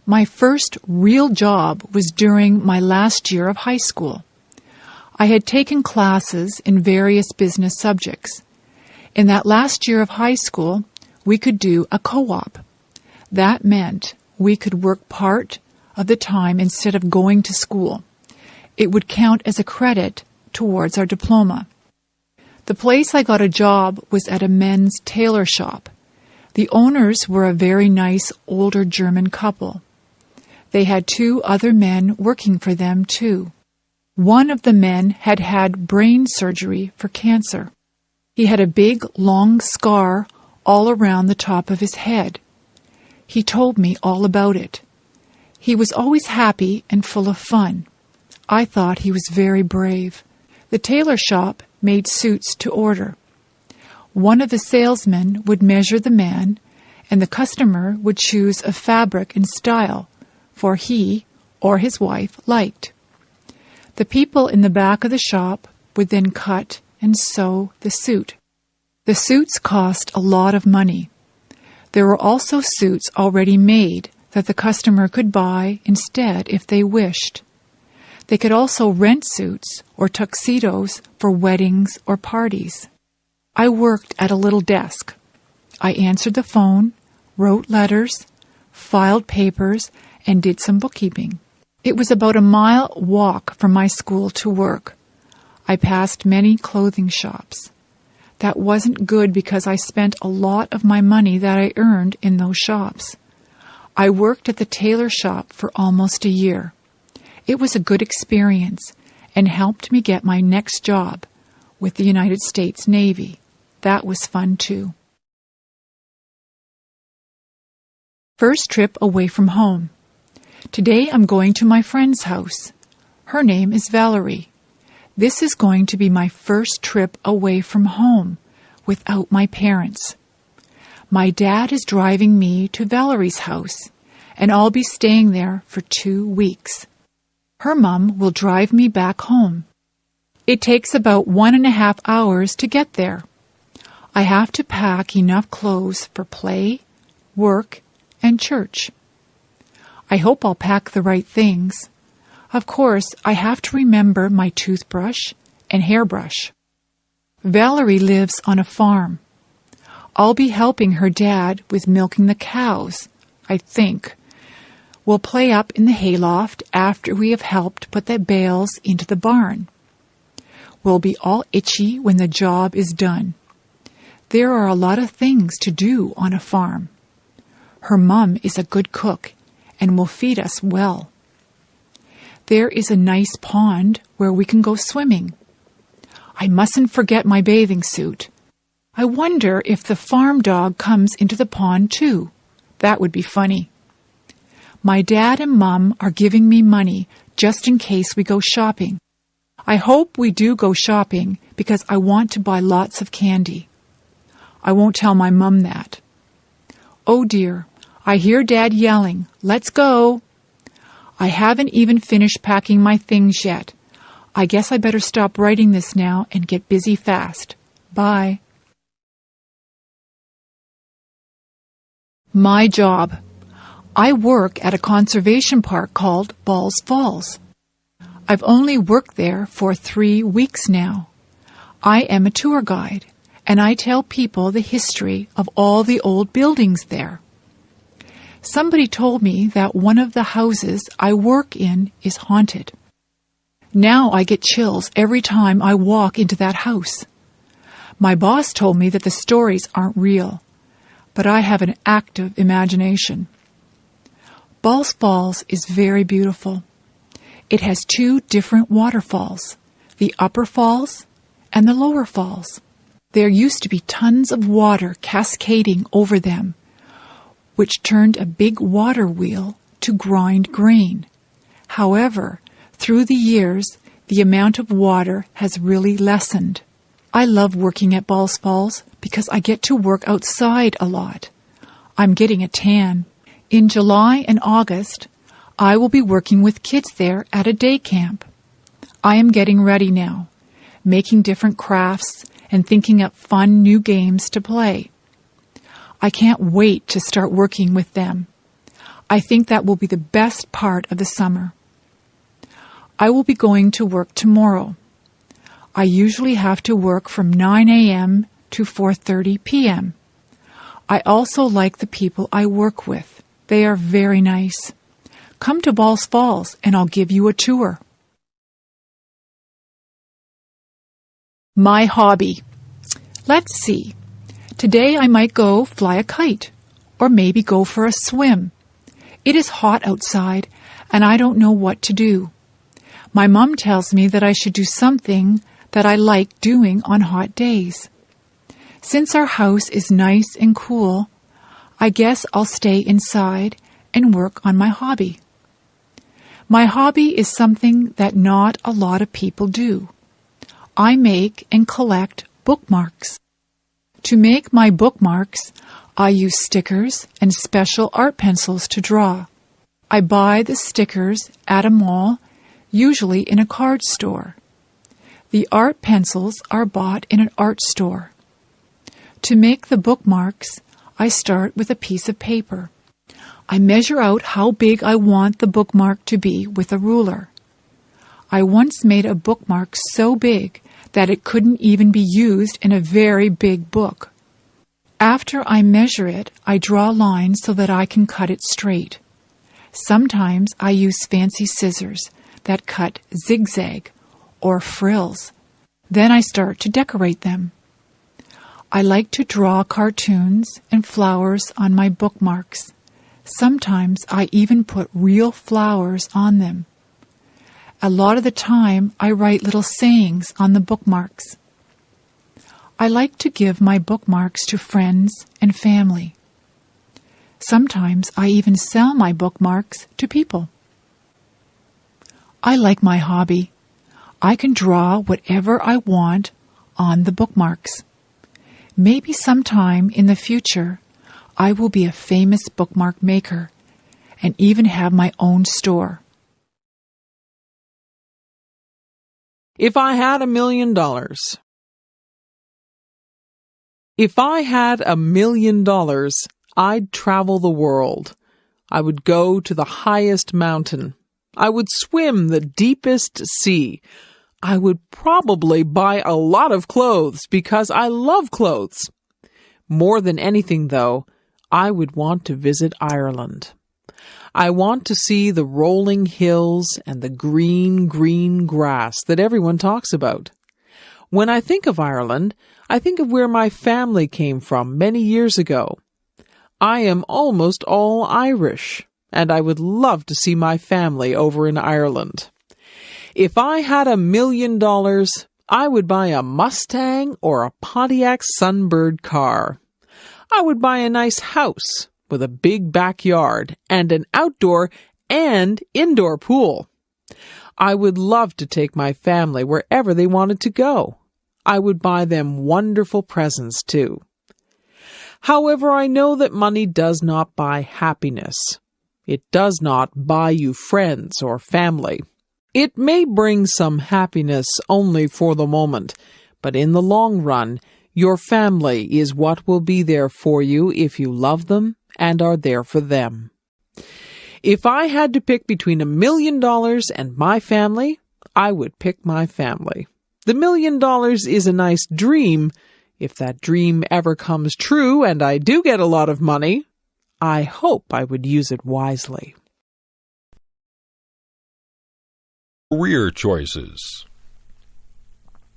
My first real job was during my last year of high school. I had taken classes in various business subjects. In that last year of high school, we could do a co-op. That meant we could work part of the time instead of going to school. It would count as a credit towards our diploma. The place I got a job was at a men's tailor shop. The owners were a very nice older German couple. They had 2 other men working for them too. One of the men had had brain surgery for cancer. He had a big, long scar all around the top of his head. He told me all about it. He was always happy and full of fun. I thought he was very brave. The tailor shop made suits to order. One of the salesmen would measure the man, and the customer would choose a fabric and style for he or his wife liked. The people in the back of the shop would then cut and sew the suit. The suits cost a lot of money. There were also suits already made that the customer could buy instead if they wished. They could also rent suits or tuxedos for weddings or parties. I worked at a little desk. I answered the phone, wrote letters, filed papers, and did some bookkeeping. It was about a mile walk from my school to work. I passed many clothing shops. That wasn't good because I spent a lot of my money that I earned in those shops. I worked at the tailor shop for almost a year. It was a good experience and helped me get my next job with the United States Navy. That was fun too. First trip away from home. Today I'm going to my friend's house. Her name is Valerie. This is going to be my first trip away from home, without my parents. My dad is driving me to Valerie's house, and I'll be staying there for 2 weeks. Her mom will drive me back home. It takes about 1.5 hours to get there. I have to pack enough clothes for play, work, and church. I hope I'll pack the right things. Of course, I have to remember my toothbrush and hairbrush. Valerie lives on a farm. I'll be helping her dad with milking the cows, I think. We'll play up in the hayloft after we have helped put the bales into the barn. We'll be all itchy when the job is done. There are a lot of things to do on a farm. Her mom is a good cook and will feed us well. There is a nice pond where we can go swimming. I mustn't forget my bathing suit. I wonder if the farm dog comes into the pond too. That would be funny. My dad and Mom are giving me money just in case we go shopping. I hope we do go shopping because I want to buy lots of candy. I won't tell my Mom that. Oh dear, I hear Dad yelling, "Let's go!" I haven't even finished packing my things yet. I guess I better stop writing this now and get busy fast. Bye. My job. I work at a conservation park called Balls Falls. I've only worked there for 3 weeks now. I am a tour guide, and I tell people the history of all the old buildings there. Somebody told me that one of the houses I work in is haunted. Now I get chills every time I walk into that house. My boss told me that the stories aren't real, but I have an active imagination. Balls Falls is very beautiful. It has 2 different waterfalls, the upper falls and the lower falls. There used to be tons of water cascading over them, which turned a big water wheel to grind grain. However, through the years, the amount of water has really lessened. I love working at Balls Falls because I get to work outside a lot. I'm getting a tan. In July and August, I will be working with kids there at a day camp. I am getting ready now, making different crafts and thinking up fun new games to play. I can't wait to start working with them. I think that will be the best part of the summer. I will be going to work tomorrow. I usually have to work from 9 a.m. to 4:30 p.m. I also like the people I work with. They are very nice. Come to Balls Falls and I'll give you a tour. My hobby. Let's see. Today I might go fly a kite, or maybe go for a swim. It is hot outside, and I don't know what to do. My mom tells me that I should do something that I like doing on hot days. Since our house is nice and cool, I guess I'll stay inside and work on my hobby. My hobby is something that not a lot of people do. I make and collect bookmarks. To make my bookmarks, I use stickers and special art pencils to draw. I buy the stickers at a mall, usually in a card store. The art pencils are bought in an art store. To make the bookmarks, I start with a piece of paper. I measure out how big I want the bookmark to be with a ruler. I once made a bookmark so big that it couldn't even be used in a very big book. After I measure it, I draw lines so that I can cut it straight. Sometimes I use fancy scissors that cut zigzag or frills. Then I start to decorate them. I like to draw cartoons and flowers on my bookmarks. Sometimes I even put real flowers on them. A lot of the time, I write little sayings on the bookmarks. I like to give my bookmarks to friends and family. Sometimes I even sell my bookmarks to people. I like my hobby. I can draw whatever I want on the bookmarks. Maybe sometime in the future, I will be a famous bookmark maker and even have my own store. If I had $1 million. If I had $1 million, I'd travel the world. I would go to the highest mountain. I would swim the deepest sea. I would probably buy a lot of clothes because I love clothes. More than anything, though, I would want to visit Ireland. I want to see the rolling hills and the green, green grass that everyone talks about. When I think of Ireland, I think of where my family came from many years ago. I am almost all Irish, and I would love to see my family over in Ireland. If I had $1 million, I would buy a Mustang or a Pontiac Sunbird car. I would buy a nice house with a big backyard and an outdoor and indoor pool. I would love to take my family wherever they wanted to go. I would buy them wonderful presents, too. However, I know that money does not buy happiness. It does not buy you friends or family. It may bring some happiness only for the moment, but in the long run, your family is what will be there for you if you love them and are there for them. If I had to pick between $1 million and my family, I would pick my family. The $1 million is a nice dream. If that dream ever comes true and I do get a lot of money, I hope I would use it wisely. Career choices.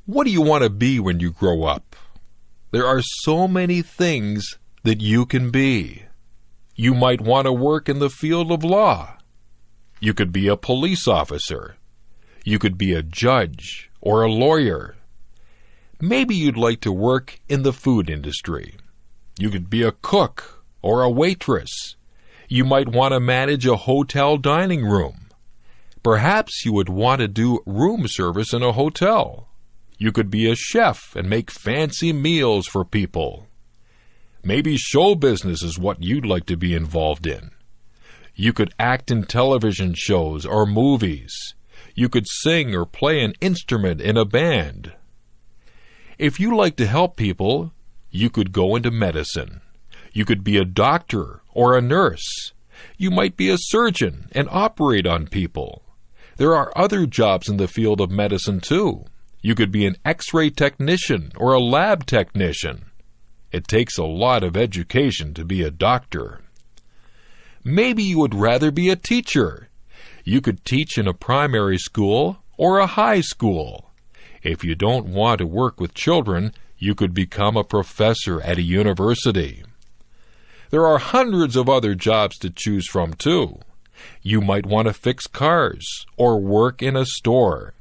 What do you want to be when you grow up? There are so many things that you can be. You might want to work in the field of law. You could be a police officer. You could be a judge or a lawyer. Maybe you'd like to work in the food industry. You could be a cook or a waitress. You might want to manage a hotel dining room. Perhaps you would want to do room service in a hotel. You could be a chef and make fancy meals for people. Maybe show business is what you'd like to be involved in. You could act in television shows or movies. You could sing or play an instrument in a band. If you like to help people, you could go into medicine. You could be a doctor or a nurse. You might be a surgeon and operate on people. There are other jobs in the field of medicine too. You could be an X-ray technician or a lab technician. It takes a lot of education to be a doctor. Maybe you would rather be a teacher. You could teach in a primary school or a high school. If you don't want to work with children, you could become a professor at a university. There are hundreds of other jobs to choose from, too. You might want to fix cars or work in a store.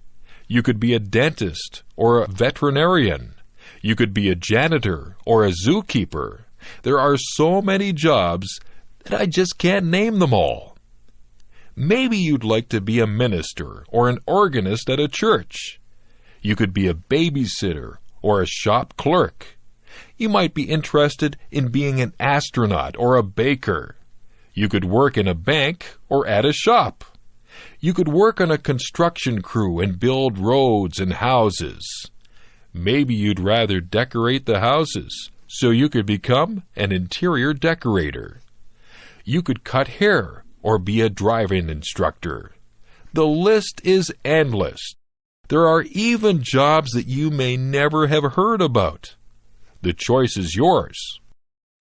You could be a dentist or a veterinarian. You could be a janitor or a zookeeper. There are so many jobs that I just can't name them all. Maybe you'd like to be a minister or an organist at a church. You could be a babysitter or a shop clerk. You might be interested in being an astronaut or a baker. You could work in a bank or at a shop. You could work on a construction crew and build roads and houses. Maybe you'd rather decorate the houses, so you could become an interior decorator. You could cut hair or be a driving instructor. The list is endless. There are even jobs that you may never have heard about. The choice is yours.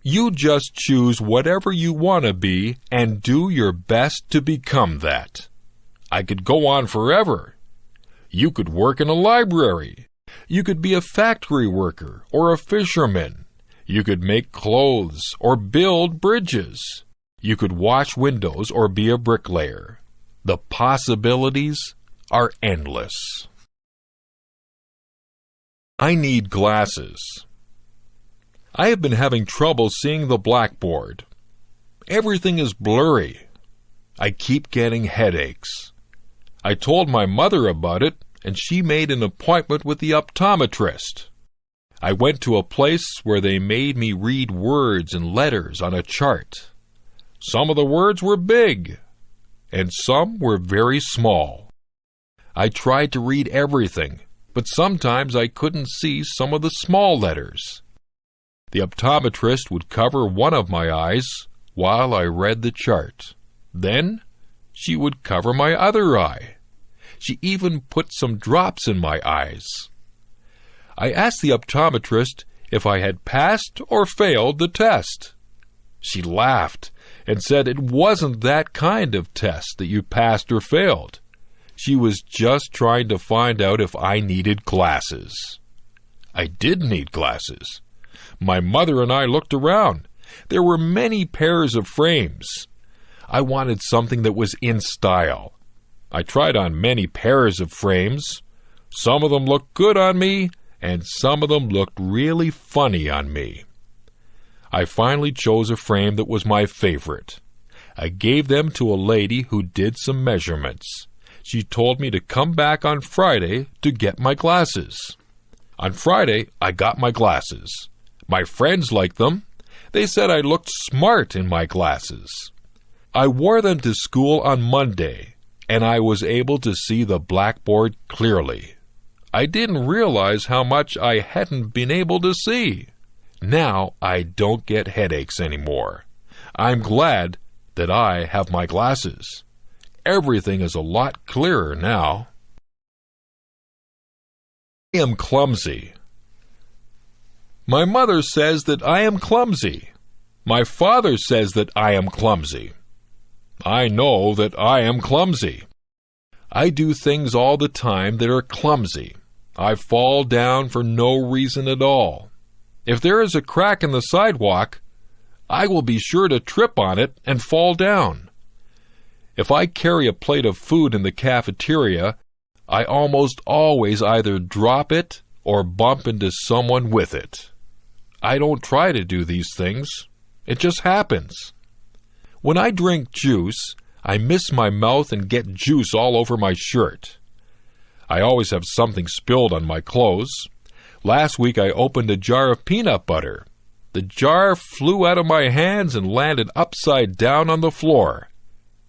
You just choose whatever you want to be and do your best to become that. I could go on forever. You could work in a library. You could be a factory worker or a fisherman. You could make clothes or build bridges. You could wash windows or be a bricklayer. The possibilities are endless. I need glasses. I have been having trouble seeing the blackboard. Everything is blurry. I keep getting headaches. I told my mother about it, and she made an appointment with the optometrist. I went to a place where they made me read words and letters on a chart. Some of the words were big, and some were very small. I tried to read everything, but sometimes I couldn't see some of the small letters. The optometrist would cover one of my eyes while I read the chart. Then she would cover my other eye. She even put some drops in my eyes. I asked the optometrist if I had passed or failed the test. She laughed and said it wasn't that kind of test that you passed or failed. She was just trying to find out if I needed glasses. I did need glasses. My mother and I looked around. There were many pairs of frames. I wanted something that was in style. I tried on many pairs of frames. Some of them looked good on me, and some of them looked really funny on me. I finally chose a frame that was my favorite. I gave them to a lady who did some measurements. She told me to come back on Friday to get my glasses. On Friday, I got my glasses. My friends liked them. They said I looked smart in my glasses. I wore them to school on Monday, and I was able to see the blackboard clearly. I didn't realize how much I hadn't been able to see. Now I don't get headaches anymore. I'm glad that I have my glasses. Everything is a lot clearer now. I am clumsy. My mother says that I am clumsy. My father says that I am clumsy. I know that I am clumsy. I do things all the time that are clumsy. I fall down for no reason at all. If there is a crack in the sidewalk, I will be sure to trip on it and fall down. If I carry a plate of food in the cafeteria, I almost always either drop it or bump into someone with it. I don't try to do these things. It just happens. When I drink juice, I miss my mouth and get juice all over my shirt. I always have something spilled on my clothes. Last week I opened a jar of peanut butter. The jar flew out of my hands and landed upside down on the floor.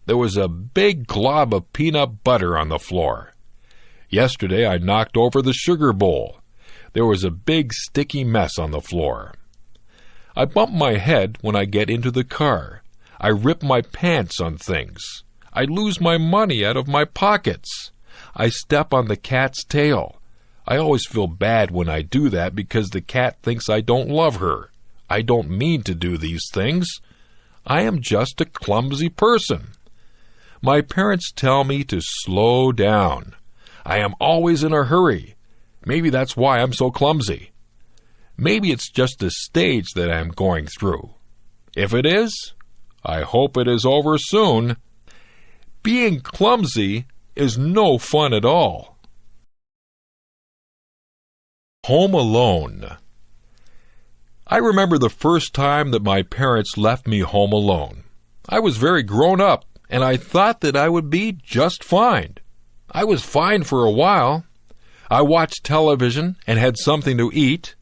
There was a big glob of peanut butter on the floor. Yesterday I knocked over the sugar bowl. There was a big sticky mess on the floor. I bump my head when I get into the car. I rip my pants on things. I lose my money out of my pockets. I step on the cat's tail. I always feel bad when I do that because the cat thinks I don't love her. I don't mean to do these things. I am just a clumsy person. My parents tell me to slow down. I am always in a hurry. Maybe that's why I'm so clumsy. Maybe it's just a stage that I'm going through. If it is, I hope it is over soon. Being clumsy is no fun at all. Home alone. I remember the first time that my parents left me home alone. I was very grown up, and I thought that I would be just fine. I was fine for a while. I watched television and had something to eat.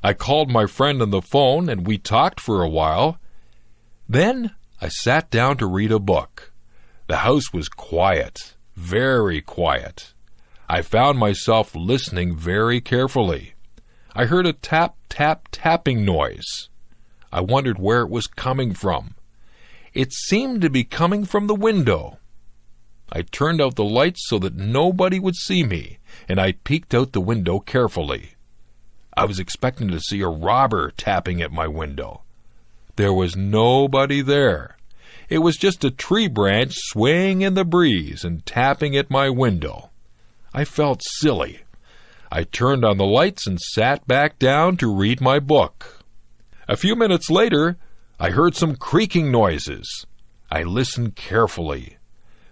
I called my friend on the phone, and we talked for a while. Then I sat down to read a book. The house was quiet, very quiet. I found myself listening very carefully. I heard a tap-tapping noise. I wondered where it was coming from. It seemed to be coming from the window. I turned out the lights so that nobody would see me, and I peeked out the window carefully. I was expecting to see a robber tapping at my window. There was nobody there. It was just a tree branch swaying in the breeze and tapping at my window. I felt silly. I turned on the lights and sat back down to read my book. A few minutes later, I heard some creaking noises. I listened carefully.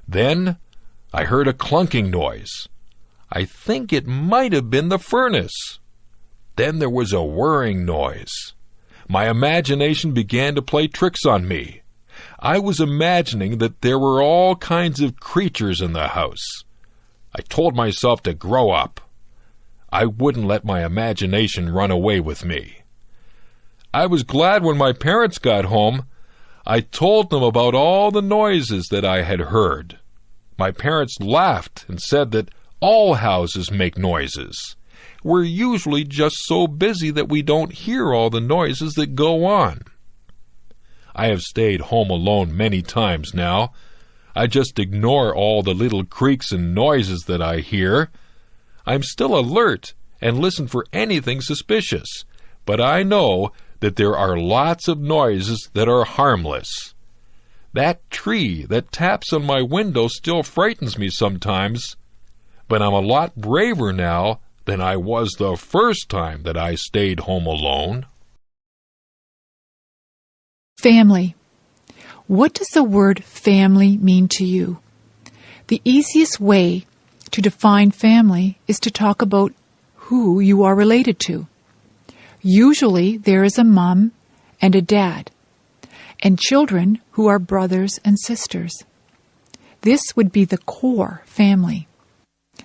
Then I heard a clunking noise. I think it might have been the furnace. Then there was a whirring noise. My imagination began to play tricks on me. I was imagining that there were all kinds of creatures in the house. I told myself to grow up. I wouldn't let my imagination run away with me. I was glad when my parents got home. I told them about all the noises that I had heard. My parents laughed and said that all houses make noises. We're usually just so busy that we don't hear all the noises that go on. I have stayed home alone many times now. I just ignore all the little creaks and noises that I hear. I'm still alert and listen for anything suspicious, but I know that there are lots of noises that are harmless. That tree that taps on my window still frightens me sometimes, but I'm a lot braver now than I was the first time that I stayed home alone. Family. What does the word family mean to you? The easiest way to define family is to talk about who you are related to. Usually there is a mom and a dad, and children who are brothers and sisters. This would be the core family.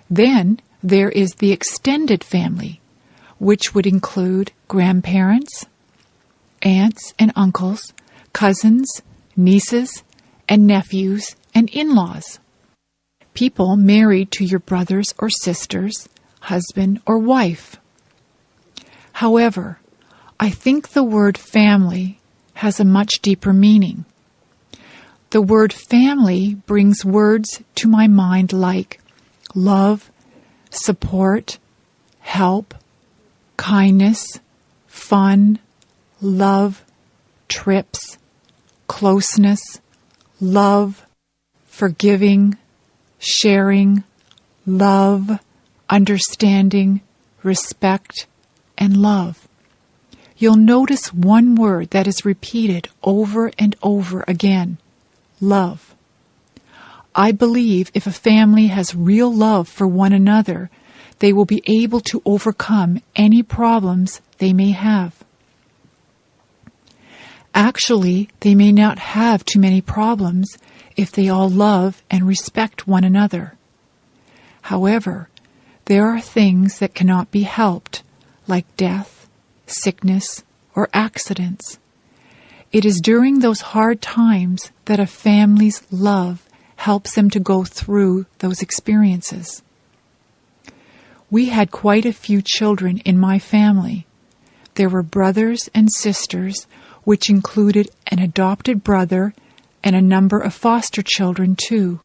Then there is the extended family, which would include grandparents, aunts and uncles, cousins, nieces and nephews, and in-laws. People married to your brothers or sisters, husband or wife. However, I think the word family has a much deeper meaning. The word family brings words to my mind like love, support, help, kindness, fun, love, trips, closeness, love, forgiving, sharing, love, understanding, respect, and love. You'll notice one word that is repeated over and over again: love. I believe if a family has real love for one another, they will be able to overcome any problems they may have. Actually, they may not have too many problems if they all love and respect one another. However, there are things that cannot be helped, like death, sickness, or accidents. It is during those hard times that a family's love helps them to go through those experiences. We had quite a few children in my family. There were brothers and sisters, which included an adopted brother and a number of foster children too.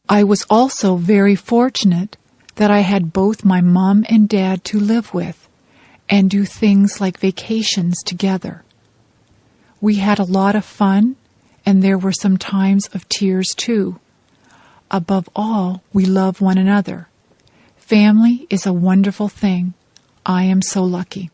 I was also very fortunate that I had both my mom and dad to live with and do things like vacations together. We had a lot of fun, and there were some times of tears too. Above all, we love one another. Family is a wonderful thing. I am so lucky.